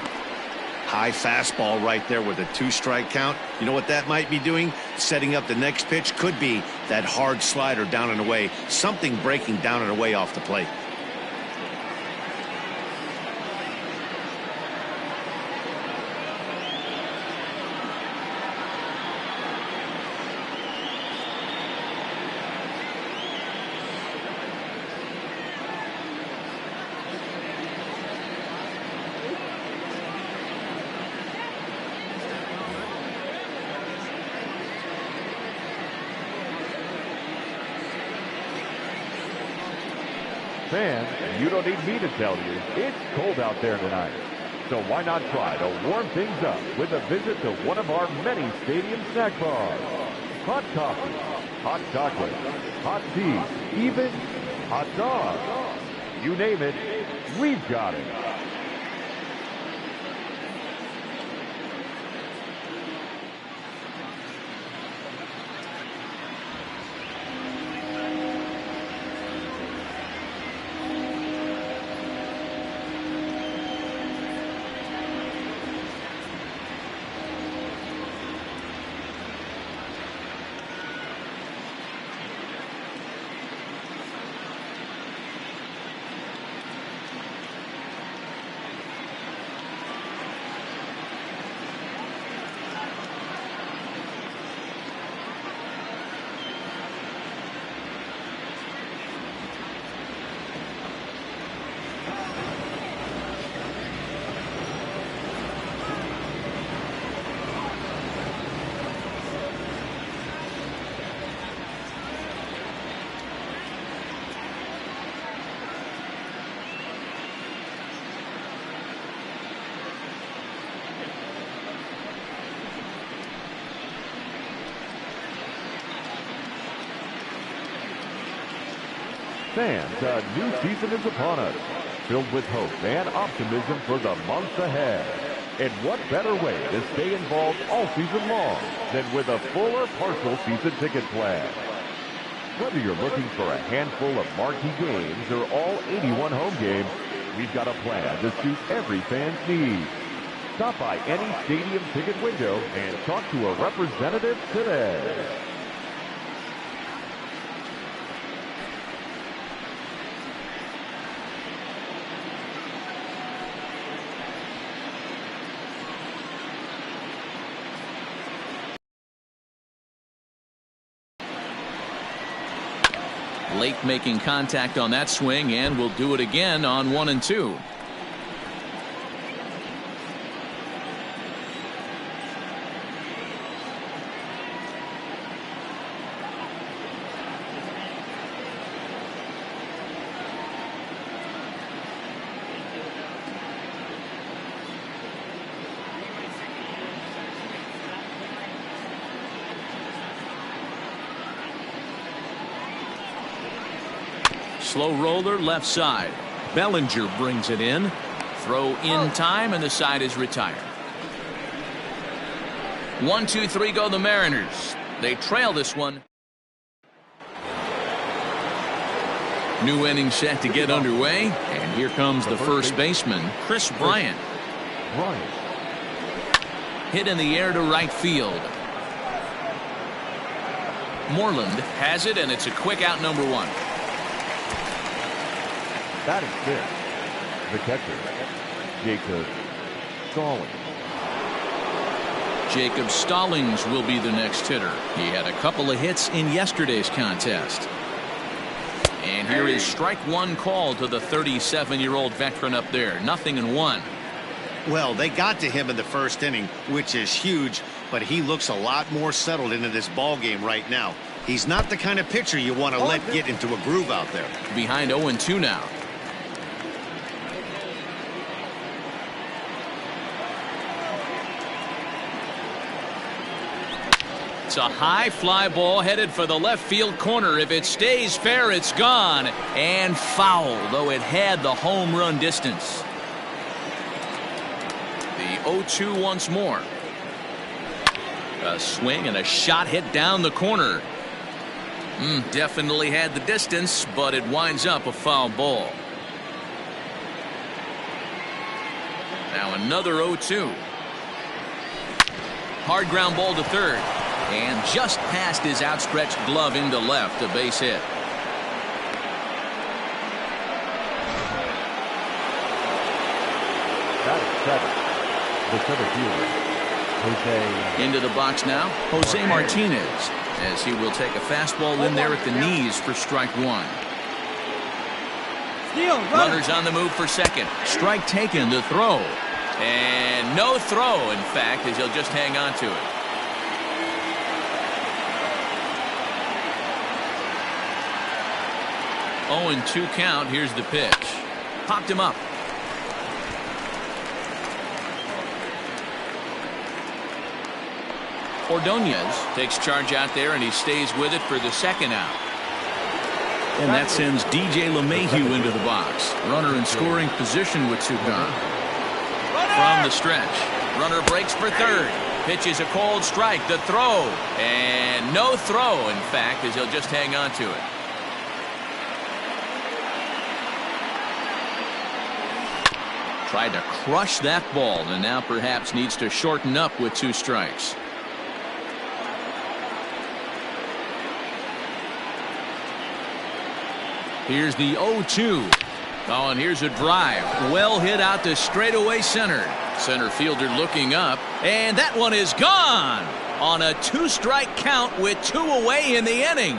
High fastball right there with a 2-strike count. You know what that might be doing? Setting up the next pitch. Could be that hard slider down and away. Something breaking down and away off the plate. Fans, you don't need me to tell you, it's cold out there tonight. So why not try to warm things up with a visit to one of our many stadium snack bars. Hot coffee, hot chocolate, hot tea, even hot dogs. You name it, we've got it. Fans, a new season is upon us, filled with hope and optimism for the months ahead. And what better way to stay involved all season long than with a full or partial season ticket plan? Whether you're looking for a handful of marquee games or all 81 home games, we've got a plan to suit every fan's needs. Stop by any stadium ticket window and talk to a representative today. Late making contact on that swing, and will do it again on 1 and 2. Slow roller left side. Bellinger brings it in. Throw in time, and the side is retired. 1, 2, 3 go the Mariners. They trail this one. New inning set to get underway, and here comes the first baseman, Chris Bryant. Hit in the air to right field. Moreland has it, and it's a quick out, number 1. Batting fifth, the catcher, Jacob Stallings. Jacob Stallings will be the next hitter. He had a couple of hits in yesterday's contest. And here is strike 1 called to the 37-year-old veteran up there. 0-1. Well, they got to him in the first inning, which is huge, but he looks a lot more settled into this ball game right now. He's not the kind of pitcher you want to let get into a groove out there. Behind 0-2 now. It's a high fly ball headed for the left field corner. If it stays fair, it's gone. And foul, though it had the home run distance. The 0-2 once more. A swing and a shot hit down the corner. Definitely had the distance, but it winds up a foul ball. Now another 0-2. Hard ground ball to third. And just past his outstretched glove into left, a base hit. That's 7. The center fielder, Jose. Into the box now, Jose Martinez, as he will take a fastball in there at the knees for strike 1. Runners on the move for second. Strike taken, the throw. And no throw, in fact, as he'll just hang on to it. 0-2 count. Here's the pitch. Popped him up. Ordonez takes charge out there, and he stays with it for the second out. And that sends DJ LeMahieu into the box. Runner in scoring position with two gone. From the stretch, runner breaks for third. Pitches a cold strike. The throw. And no throw, in fact, as he'll just hang on to it. Tried to crush that ball, and now perhaps needs to shorten up with 2 strikes. Here's the 0-2. Oh, and here's a drive. Well hit out to straightaway center. Center fielder looking up, and that one is gone on a 2-strike count with 2 away in the inning.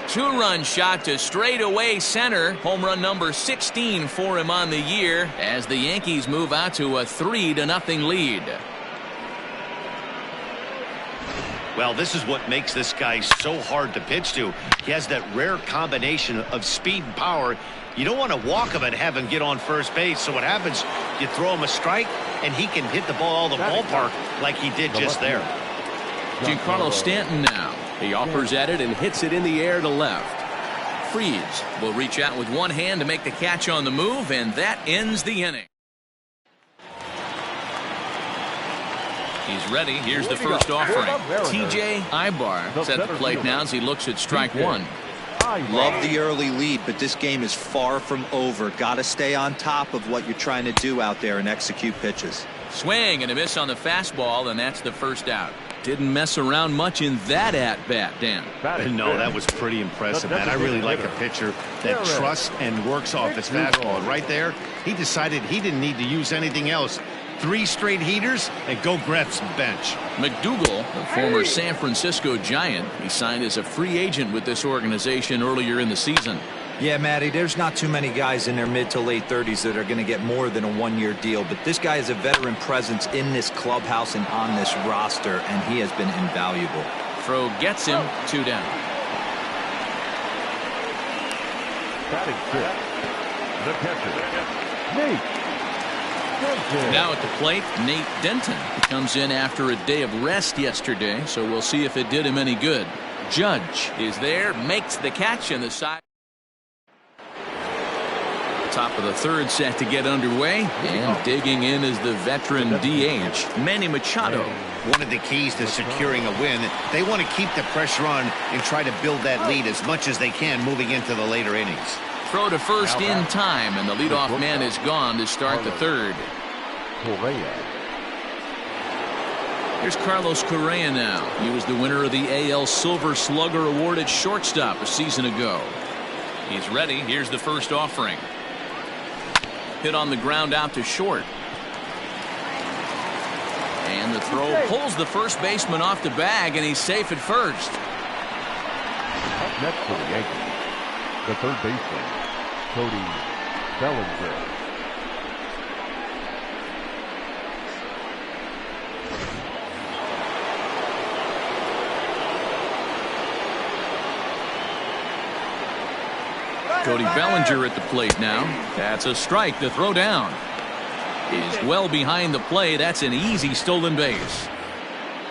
2-run shot to straightaway center. Home run number 16 for him on the year as the Yankees move out to a 3-0 lead. Well, this is what makes this guy so hard to pitch to. He has that rare combination of speed and power. You don't want to walk him and have him get on first base. So what happens, you throw him a strike, and he can hit the ball out of the ballpark like he did just there. Giancarlo Stanton now. He offers at it and hits it in the air to left. Freeze will reach out with one hand to make the catch on the move, and that ends the inning. He's ready. Here's the first offering. TJ Ibar at the plate now as he looks at strike one. Love the early lead, but this game is far from over. Got to stay on top of what you're trying to do out there and execute pitches. Swing and a miss on the fastball, and that's the first out. Didn't mess around much in that at-bat, Dan. No, that was pretty impressive, man. I really like a pitcher that trusts and works off his fastball. And right there, he decided he didn't need to use anything else. 3 straight heaters and go grab some bench. McDougal, the former San Francisco Giant, he signed as a free agent with this organization earlier in the season. Yeah, Matty, there's not too many guys in their mid to late 30s that are going to get more than a 1-year deal, but this guy is a veteran presence in this clubhouse and on this roster, and he has been invaluable. Throw gets him, 2 down. The catcher, Nate. Now at the plate, Nate Denton. He comes in after a day of rest yesterday, so we'll see if it did him any good. Judge is there, makes the catch in the side. Top of the third set to get underway, and digging in is the veteran DH, Manny Machado. One of the keys to securing a win, they want to keep the pressure on and try to build that lead as much as they can moving into the later innings. Throw to first in time, and the leadoff man is gone to start the third. Here's Carlos Correa now. He was the winner of the AL Silver Slugger Award at shortstop a season ago. He's ready. Here's the first offering. Hit on the ground out to short. And the throw pulls the first baseman off the bag, and he's safe at first. Up next for the Yankees, the third baseman, Cody Bellinger. Cody Bellinger at the plate now. That's a strike. The throw down is well behind the play. That's an easy stolen base.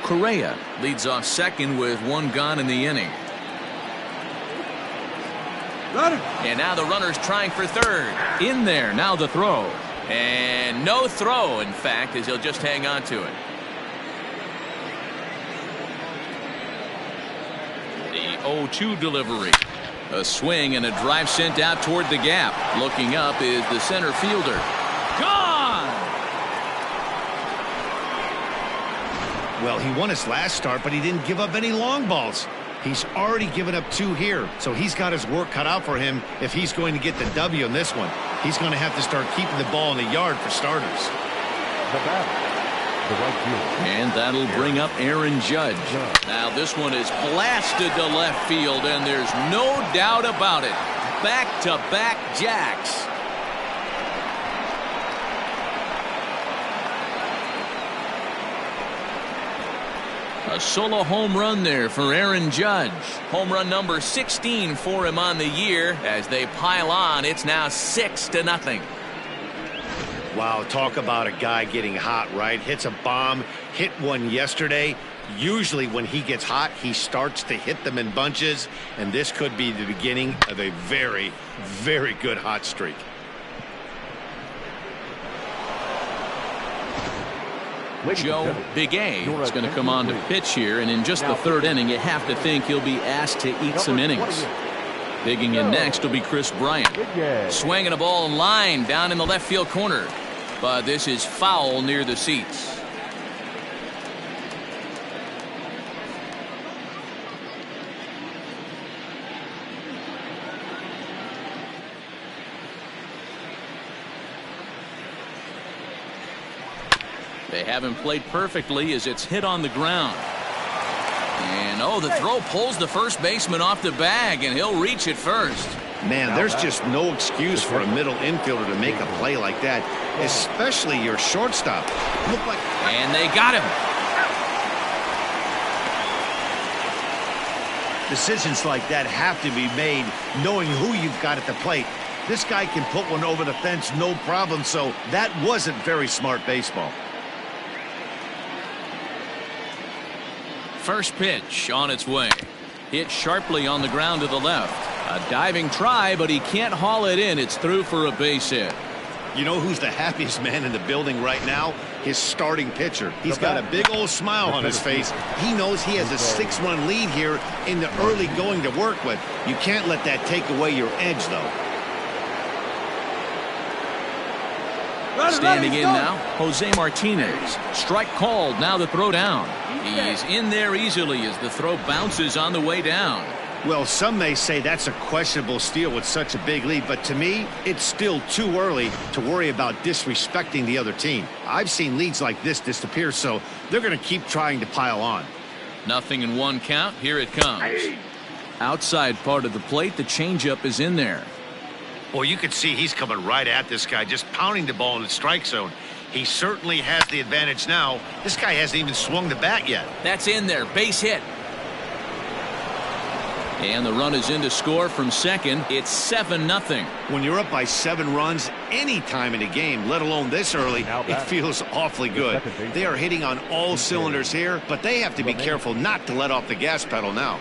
Correa leads off second with 1 gone in the inning. And now the runner's trying for third. In there. Now the throw. And no throw, in fact, as he'll just hang on to it. The 0-2 delivery. A swing and a drive sent out toward the gap. Looking up is the center fielder. Gone! Well, he won his last start, but he didn't give up any long balls. He's already given up 2 here, so he's got his work cut out for him if he's going to get the W in this one. He's going to have to start keeping the ball in the yard for starters. The batter, the right fielder. And that'll bring up Aaron Judge. Now this one is blasted to left field, and there's no doubt about it. Back-to-back jacks. A solo home run there for Aaron Judge. Home run number 16 for him on the year. As they pile on, it's now 6-0. Wow, talk about a guy getting hot, right? Hits a bomb, hit one yesterday. Usually when he gets hot, he starts to hit them in bunches, and this could be the beginning of a very, very good hot streak. Joe Big A is going to come on to pitch here, and in just the third inning, you have to think he'll be asked to eat some innings. Digging in next will be Chris Bryant. Swinging a ball in line down in the left field corner, but this is foul near the seats. They haven't played perfectly as it's hit on the ground. And oh, the throw pulls the first baseman off the bag, and he'll reach it first. Man, there's just no excuse for a middle infielder to make a play like that, especially your shortstop. And they got him. Decisions like that have to be made knowing who you've got at the plate. This guy can put one over the fence no problem, so that wasn't very smart baseball. First pitch on its way. Hit sharply on the ground to the left. A diving try, but he can't haul it in. It's through for a base hit. You know who's the happiest man in the building right now? His starting pitcher. He's got a big old smile on his face. He knows he has a 6-run lead here in the early going to work with. You can't let that take away your edge, though. Standing in now, Jose Martinez. Strike called. Now the throw down. He's in there easily as the throw bounces on the way down. Well, some may say that's a questionable steal with such a big lead, but to me, it's still too early to worry about disrespecting the other team. I've seen leads like this disappear, so they're going to keep trying to pile on. 0-1 count. Here it comes. Outside part of the plate, the changeup is in there. Well, you can see he's coming right at this guy, just pounding the ball in the strike zone. He certainly has the advantage now. This guy hasn't even swung the bat yet. That's in there. Base hit. And the run is in to score from second. It's 7-0. When you're up by 7 runs any time in a game, let alone this early, it feels awfully good. They are hitting on all cylinders here, but they have to be careful not to let off the gas pedal now.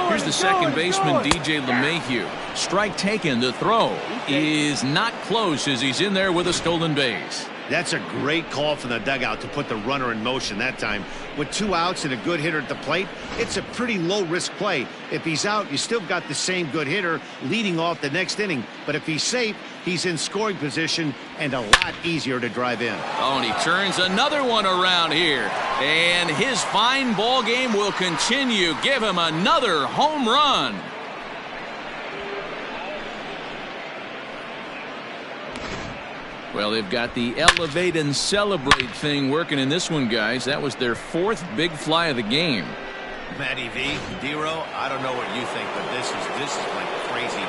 Here's the second baseman, DJ LeMahieu. Strike taken. The throw is not close as he's in there with a stolen base. That's a great call from the dugout to put the runner in motion that time. With 2 outs and a good hitter at the plate, it's a pretty low-risk play. If he's out, you still got the same good hitter leading off the next inning. But if he's safe, he's in scoring position and a lot easier to drive in. Oh, and he turns another one around here. And his fine ball game will continue. Give him another home run. Well, they've got the elevate and celebrate thing working in this one, guys. That was their 4th big fly of the game. Matty V, D-Row, I don't know what you think, but this is like crazy.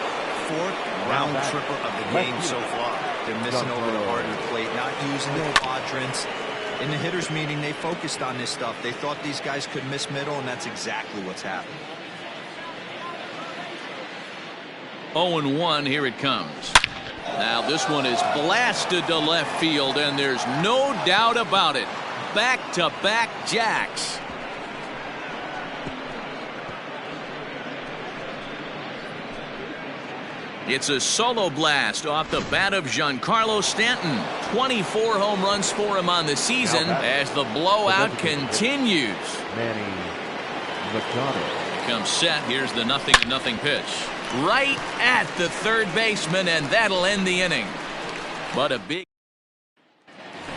4th round tripper of the game so far. They're missing over the heart of the plate, not using the quadrants. In the hitters meeting, they focused on this stuff. They thought these guys could miss middle, and that's exactly what's happened. 0-1, here it comes. Now this one is blasted to left field, and there's no doubt about it. Back-to-back jacks. It's a solo blast off the bat of Giancarlo Stanton. 24 home runs for him on the season as the blowout continues. Manny Machado. Here comes set. Here's the 0-0 pitch. Right at the third baseman, and that'll end the inning. But a big...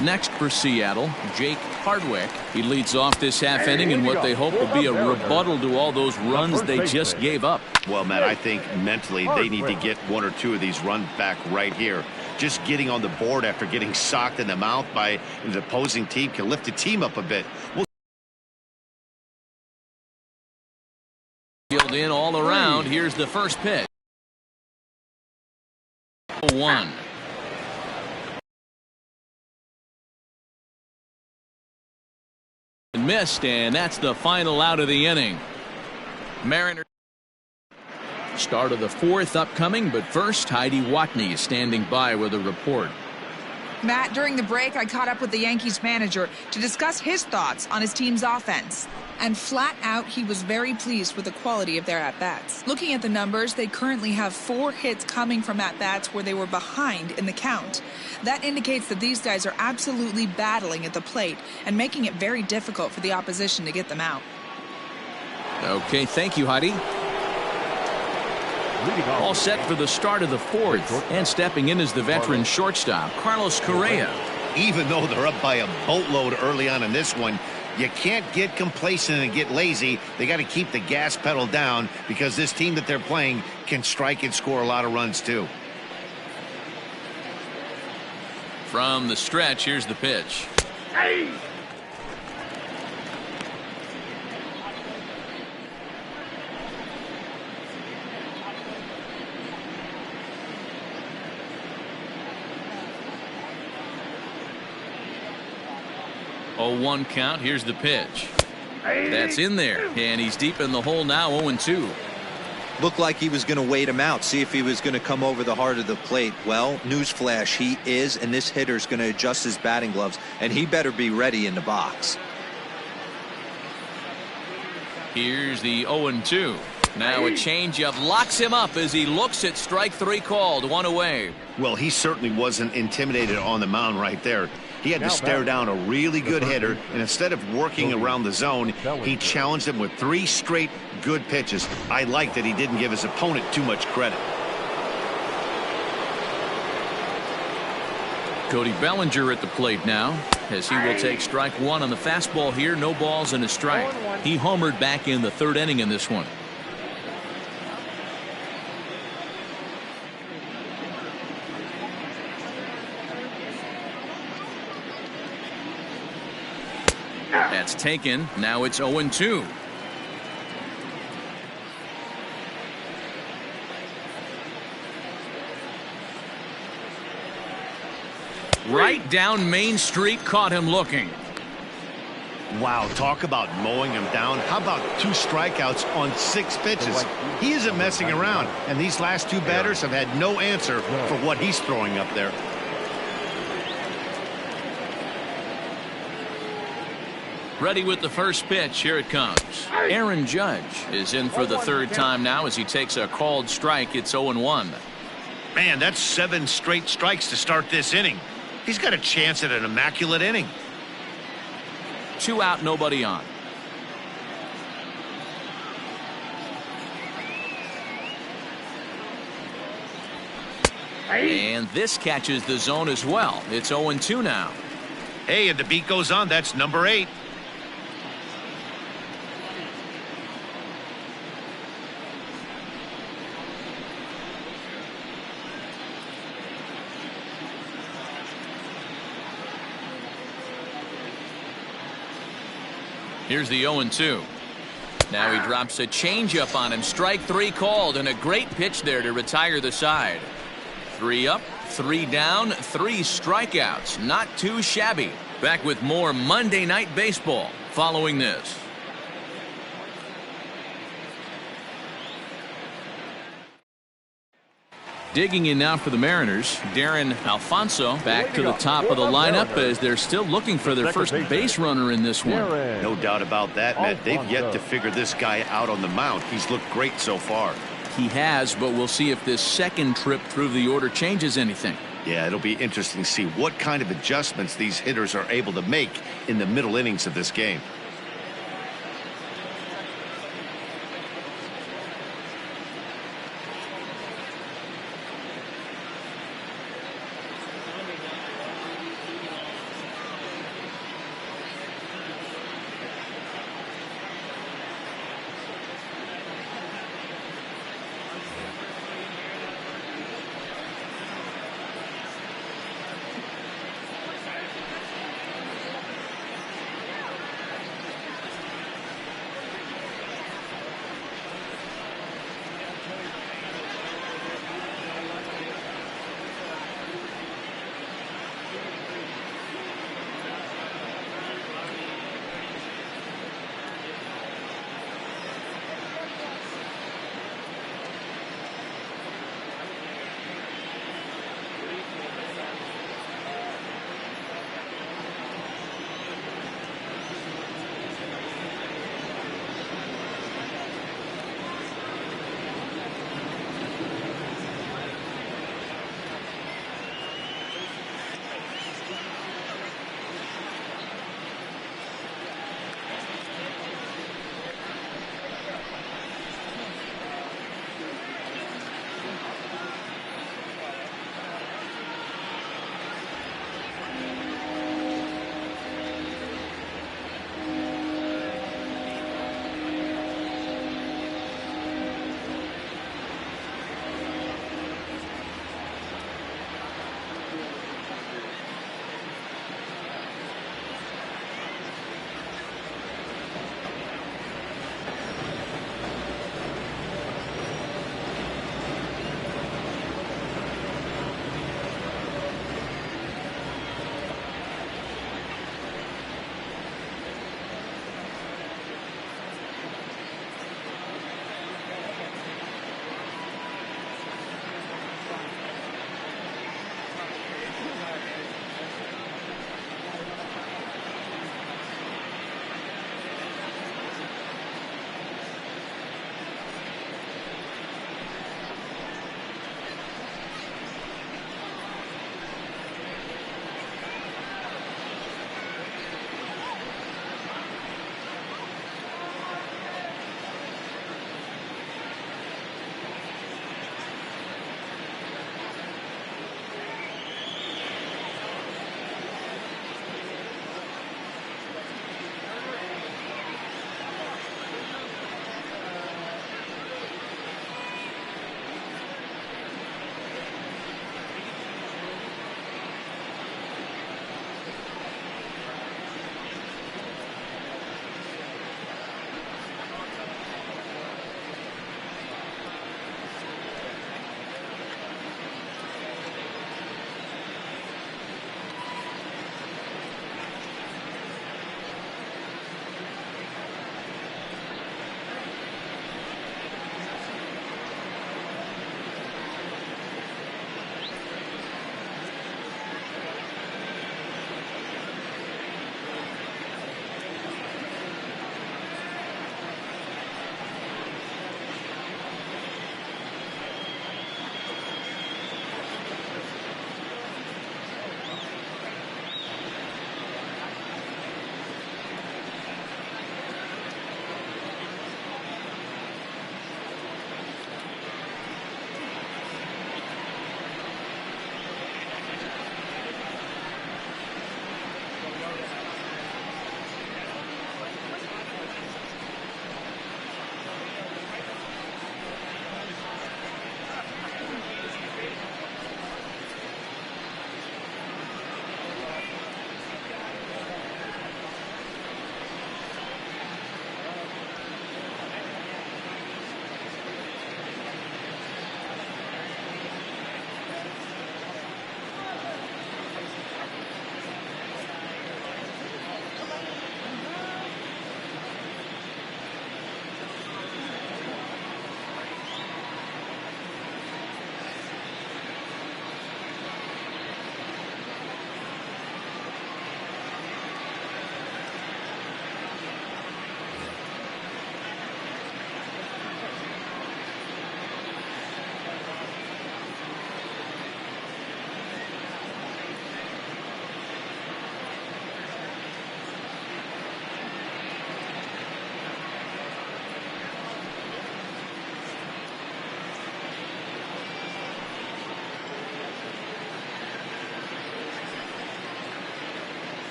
Next for Seattle, Jake Hardwick. He leads off this half inning in what they hope will be a rebuttal to all those runs they just gave up. Well, Matt, I think mentally they need to get 1 or 2 of these runs back right here. Just getting on the board after getting socked in the mouth by the opposing team can lift the team up a bit. Field in all around. Here's the first pitch. 1. Missed, and that's the final out of the inning. Mariners. Start of the 4th upcoming, but first, Heidi Watney is standing by with a report. Matt, during the break, I caught up with the Yankees manager to discuss his thoughts on his team's offense. And flat out, he was very pleased with the quality of their at-bats. Looking at the numbers, they currently have 4 hits coming from at-bats where they were behind in the count. That indicates that these guys are absolutely battling at the plate and making it very difficult for the opposition to get them out. Okay, thank you, Heidi. All set for the start of the 4th, and stepping in is the veteran shortstop, Carlos Correa. Even though they're up by a boatload early on in this one, you can't get complacent and get lazy. They got to keep the gas pedal down because this team that they're playing can strike and score a lot of runs too. From the stretch, here's the pitch. Hey! Oh, 1 count. Here's the pitch. That's in there, and he's deep in the hole now. 0-2. Looked like he was going to wait him out, see if he was going to come over the heart of the plate. Well, newsflash, he is, and this hitter's going to adjust his batting gloves, and he better be ready in the box. Here's the 0-2. Now a changeup locks him up as he looks at strike 3 called. 1 away. Well, he certainly wasn't intimidated on the mound right there. He had to stare down a really good hitter, and instead of working around the zone, he challenged him with 3 straight good pitches. I like that he didn't give his opponent too much credit. Cody Bellinger at the plate now, as he will take strike 1 on the fastball here. No balls and a strike. He homered back in the 3rd inning in this one. That's taken. Now it's 0-2. Right down Main Street, caught him looking. Wow, talk about mowing him down. How about 2 strikeouts on 6 pitches? He isn't messing around, and these last 2 batters have had no answer for what he's throwing up there. Ready with the first pitch. Here it comes. Aaron Judge is in for the 3rd time now as he takes a called strike. It's 0-1. Man, that's 7 straight strikes to start this inning. He's got a chance at an immaculate inning. 2 out, nobody on. And this catches the zone as well. It's 0-2 now. Hey, and the beat goes on. That's number 8. Here's the 0-2. Now he drops a changeup on him. Strike 3 called, and a great pitch there to retire the side. 3 up, 3 down, 3 strikeouts. Not too shabby. Back with more Monday Night Baseball following this. Digging in now for the Mariners, Darren Alfonso back to the top of the lineup as they're still looking for their first base runner in this one. No doubt about that, Matt. They've yet to figure this guy out on the mound. He's looked great so far. He has, but we'll see if this second trip through the order changes anything. Yeah, it'll be interesting to see what kind of adjustments these hitters are able to make in the middle innings of this game.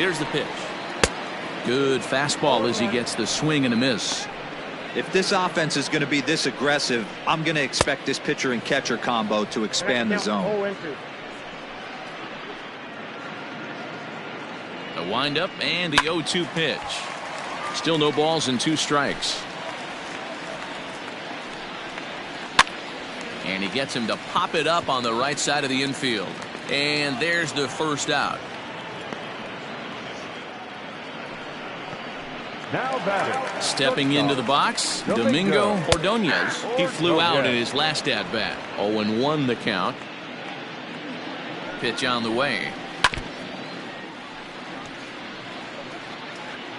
Here's the pitch. Good fastball as he gets the swing and a miss. If this offense is going to be this aggressive, I'm going to expect this pitcher and catcher combo to expand the zone. The windup and the 0-2 pitch. Still no balls and 2 strikes. And he gets him to pop it up on the right side of the infield. And there's the first out. Now batting. Stepping into the box, Domingo Ordonez. He flew out in his last at-bat. 0-1 the count. Pitch on the way.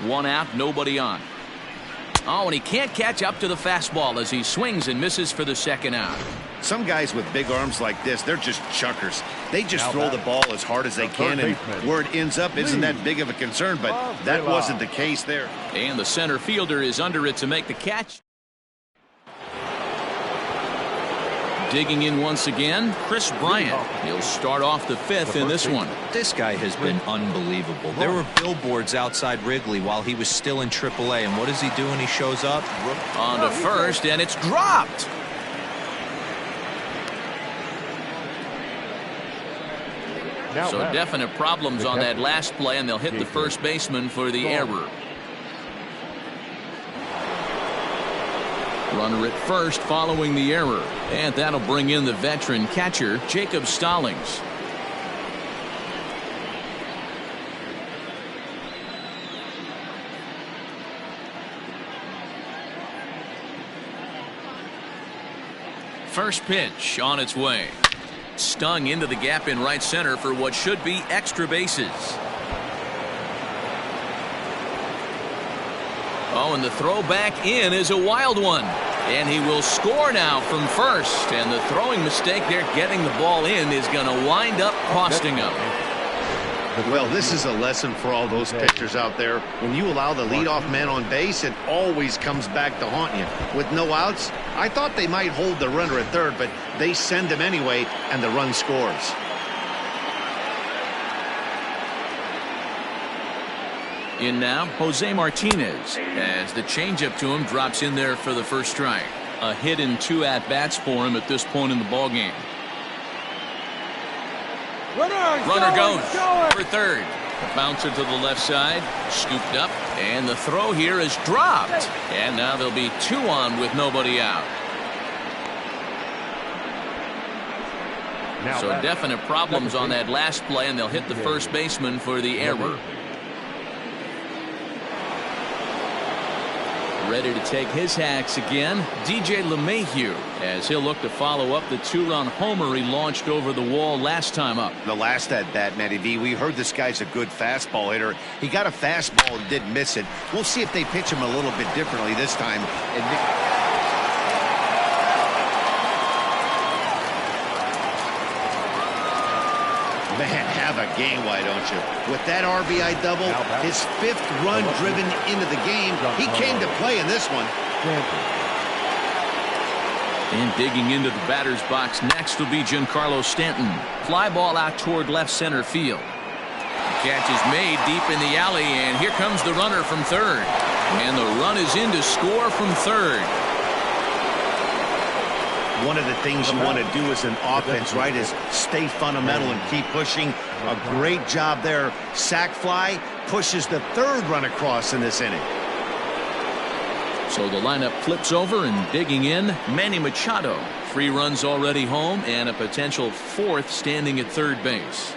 1 out, nobody on. Oh, and he can't catch up to the fastball as he swings and misses for the second out. Some guys with big arms like this, they're just chuckers. They just throw the ball as hard as they can, and where it ends up isn't that big of a concern, but that wasn't the case there. And the center fielder is under it to make the catch. Digging in once again, Chris Bryant. He'll start off the 5th in this one. This guy has been unbelievable. There were billboards outside Wrigley while he was still in AAA, and what does he do when he shows up? On to first, and it's dropped. So definite problems on that last play, and they'll hit the first baseman for the error. Runner at first following the error, and that'll bring in the veteran catcher Jacob Stallings. First pitch on its way. Stung into the gap in right center for what should be extra bases. Oh, and the throw back in is a wild one. And he will score now from first. And the throwing mistake there, getting the ball in, is going to wind up costing him. Well, this is a lesson for all those pitchers out there. When you allow the leadoff man on base, it always comes back to haunt you. With no outs, I thought they might hold the runner at third, but they send him anyway, and the run scores. In now, Jose Martinez, as the changeup to him drops in there for the first strike. A hit in 2 at-bats for him at this point in the ballgame. Runner goes for third. The bouncer to the left side, scooped up, and the throw here is dropped. And now there'll be 2 on with nobody out. So definite problems on that last play, and they'll hit the first baseman for the error. Ready to take his hacks again, DJ LeMahieu, as he'll look to follow up the 2-run homer he launched over the wall last time up. The last at bat, Matty V, we heard this guy's a good fastball hitter. He got a fastball and didn't miss it. We'll see if they pitch him a little bit differently this time. Man, have a game, why don't you? With that RBI double, his 5th run driven into the game, he came to play in this one. And digging into the batter's box next will be Giancarlo Stanton. Fly ball out toward left center field. The catch is made deep in the alley, and here comes the runner from third. And the run is in to score from third. One of the things you want to do as an offense, right, is stay fundamental and keep pushing. A great job there. Sac fly pushes the 3rd run across in this inning. So the lineup flips over, and digging in, Manny Machado. 3 runs already home, and a potential 4th standing at third base.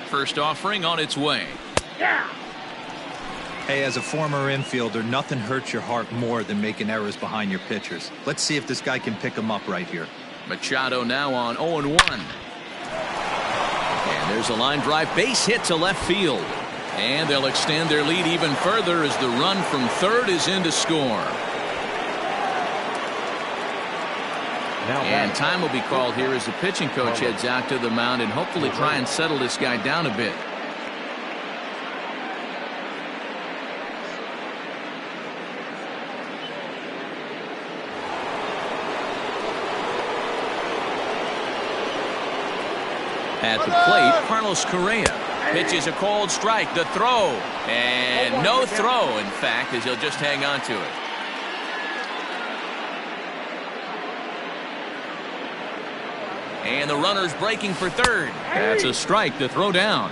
First offering on its way. Hey, as a former infielder, nothing hurts your heart more than making errors behind your pitchers. Let's see if this guy can pick them up right here. Machado now on 0-1. And there's a line drive base hit to left field. And they'll extend their lead even further as the run from third is in to score. And time will be called here as the pitching coach heads out to the mound and hopefully try and settle this guy down a bit. At the plate, Carlos Correa. Pitches a cold strike. The throw. And no throw, in fact, as he'll just hang on to it. And the runner's breaking for third. That's a strike to throw down.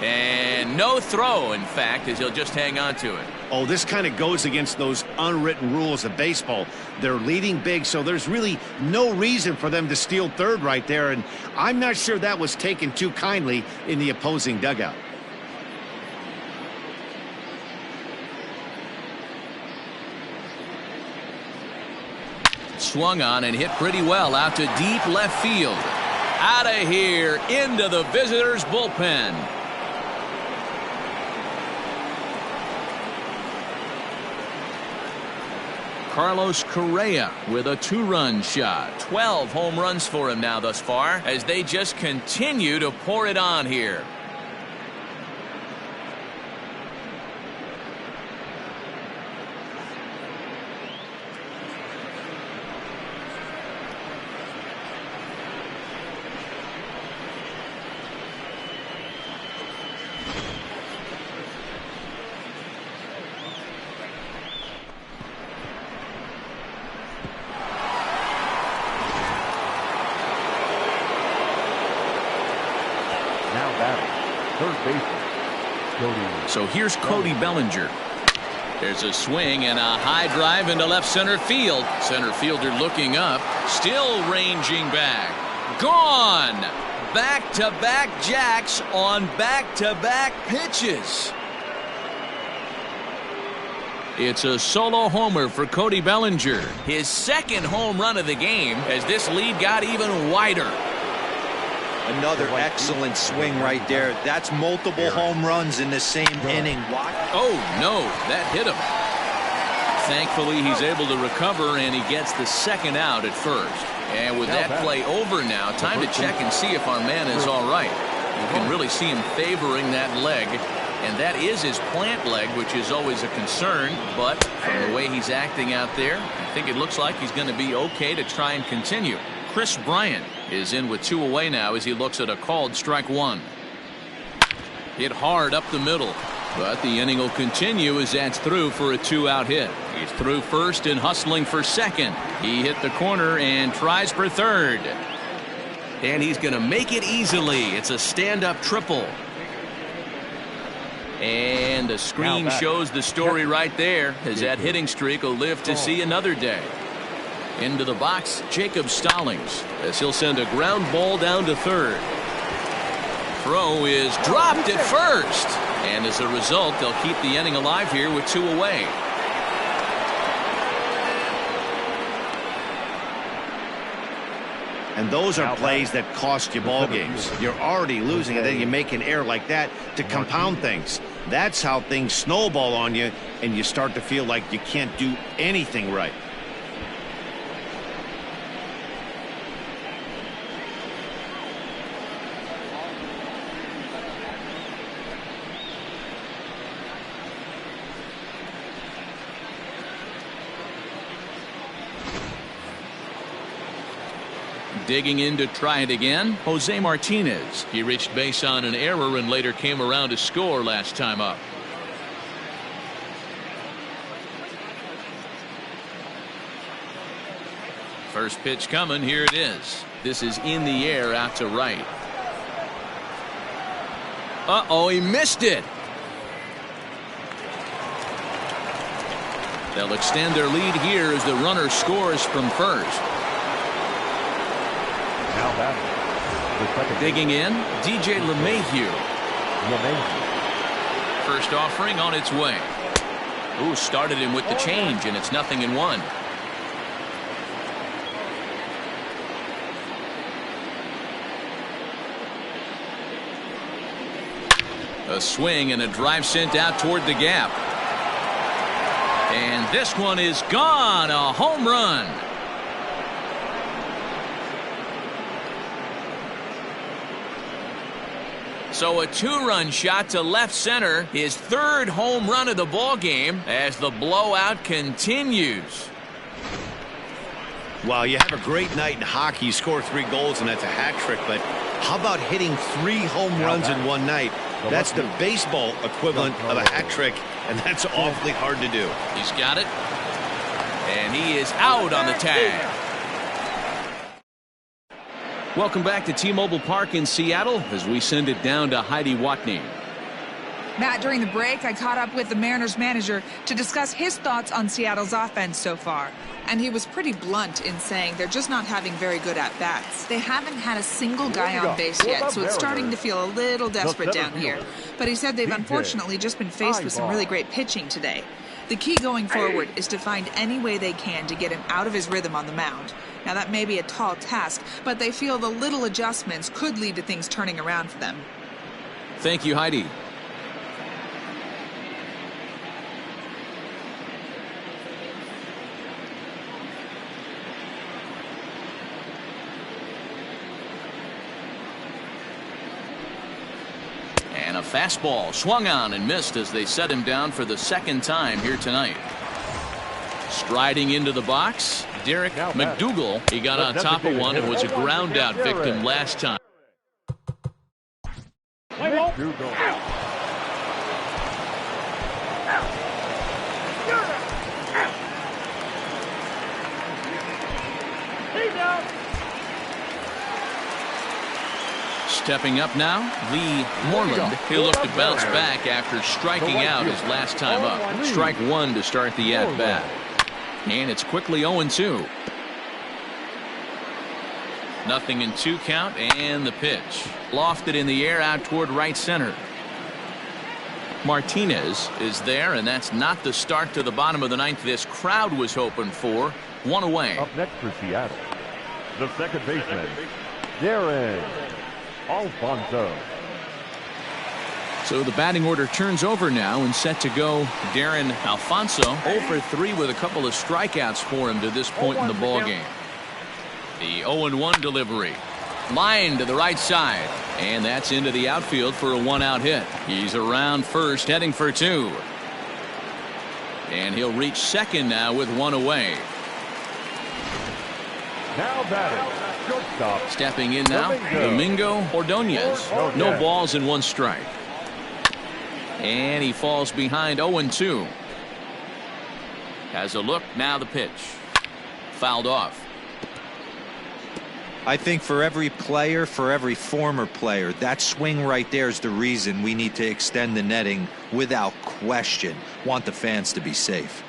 And no throw, in fact, as he'll just hang on to it. Oh, this kind of goes against those unwritten rules of baseball. They're leading big, so there's really no reason for them to steal third right there. And I'm not sure that was taken too kindly in the opposing dugout. Swung on and hit pretty well out to deep left field. Out of here into the visitors' bullpen. Carlos Correa with a 2-run shot. 12 home runs for him now thus far as they just continue to pour it on here. So here's Cody Bellinger. There's a swing and a high drive into left center field. Center fielder looking up, still ranging back. Gone! Back-to-back jacks on back-to-back pitches. It's a solo homer for Cody Bellinger. His second home run of the game as this lead got even wider. Another excellent swing right there. That's multiple home runs in the same inning. Oh, no, that hit him. Thankfully, he's able to recover, and he gets the second out at first. And with that play over now, time to check and see if our man is all right. You can really see him favoring that leg, and that is his plant leg, which is always a concern. But from the way he's acting out there, I think it looks like he's going to be okay to try and continue. Chris Bryant is in with 2 away now as he looks at a called strike 1. Hit hard up the middle, but the inning will continue as that's through for a 2-out hit. He's through first and hustling for second. He hit the corner and tries for third. And he's going to make it easily. It's a stand-up triple. And the screen shows the story right there as that hitting streak will live to see another day. Into the box, Jacob Stallings as he'll send a ground ball down to third. Throw is dropped at first. And as a result, they'll keep the inning alive here with 2 away. And those are plays that cost you ball games. You're already losing, and then you make an error like that to compound things. That's how things snowball on you, and you start to feel like you can't do anything right. Digging in to try it again, Jose Martinez. He reached base on an error and later came around to score last time up. First pitch coming. Here it is. This is in the air out to right. Uh-oh, he missed it. They'll extend their lead here as the runner scores from first. Digging in, DJ LeMahieu. First offering on its way. Ooh, started him with the change, and it's 0-1. A swing and a drive sent out toward the gap. And this one is gone. A home run. So a 2-run shot to left center, his 3rd home run of the ball game as the blowout continues. Well, you have a great night in hockey. You score 3 goals, and that's a hat trick, but How about hitting 3 home runs in one night? That's the baseball equivalent of a hat trick, and that's awfully hard to do. He's got it. And he is out on the tag. Welcome back to T-Mobile Park in Seattle as we send it down to Heidi Watney. Matt, during the break, I caught up with the Mariners manager to discuss his thoughts on Seattle's offense so far. And he was pretty blunt in saying they're just not having very good at-bats. They haven't had a single guy on base yet, so it's starting to feel a little desperate down here. But he said they've unfortunately just been faced with some really great pitching today. The key going forward is to find any way they can to get him out of his rhythm on the mound. Now, that may be a tall task, but they feel the little adjustments could lead to things turning around for them. Thank you, Heidi. And a fastball swung on and missed as they set him down for the second time here tonight. Striding into the box, Derek McDougal. He got on top of one and was a ground out victim last time. Stepping up now, Lee Moreland. He'll look to bounce back after striking out his last time up. Strike one to start the at-bat. And it's quickly 0-2. Nothing in 2 count, and the pitch. Lofted in the air out toward right center. Martinez is there, and that's not the start to the bottom of the 9th this crowd was hoping for. 1 away. Up next for Seattle, the second baseman, Darren. Alfonso. So the batting order turns over now and set to go Darren Alfonso. 0 for 3 with a couple of strikeouts for him to this point in the ballgame. The 0-1 delivery. Line to the right side. And that's into the outfield for a 1-out hit. He's around first, heading for 2. And he'll reach second now with 1 away. Now batting. Shortstop. Stepping in now, Domingo Ordonez. No balls and 1 strike. And he falls behind 0-2. Has a look, now the pitch. Fouled off. I think for every player, for every former player, that swing right there is the reason we need to extend the netting without question. Want the fans to be safe.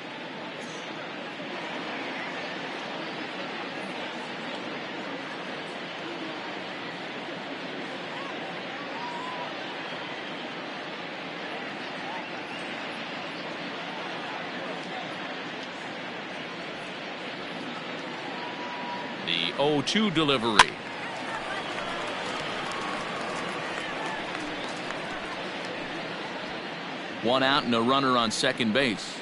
The 0-2 delivery. One out and a runner on second base.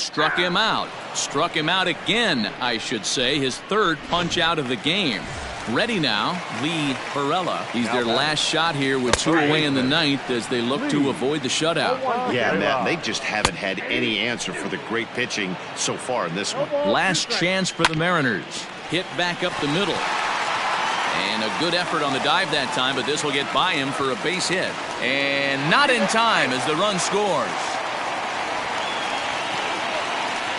struck him out. Struck him out again, I should say. His third punch out of the game. Ready now, Lee Perella. He's their last shot here with 2 away in the ninth as they look to avoid the shutout. Yeah, Matt, they just haven't had any answer for the great pitching so far in this one. Last chance for the Mariners. Hit back up the middle. And a good effort on the dive that time, but this will get by him for a base hit. And not in time as the run scores.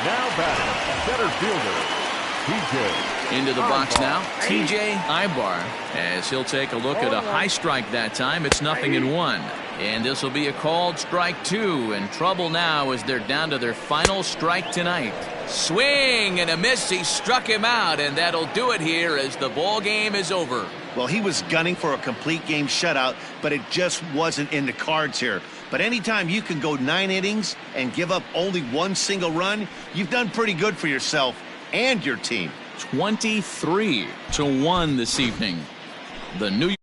Now batting, center fielder, TJ. Into the box now, TJ Ibar, as he'll take a look at a high strike that time. It's 0-1. And this will be a called strike 2. And trouble now as they're down to their final strike tonight. Swing and a miss. He struck him out, and that'll do it here as the ball game is over. Well, he was gunning for a complete game shutout, but it just wasn't in the cards here. But anytime you can go 9 innings and give up only 1 single run, you've done pretty good for yourself and your team. 23-1 this evening. The New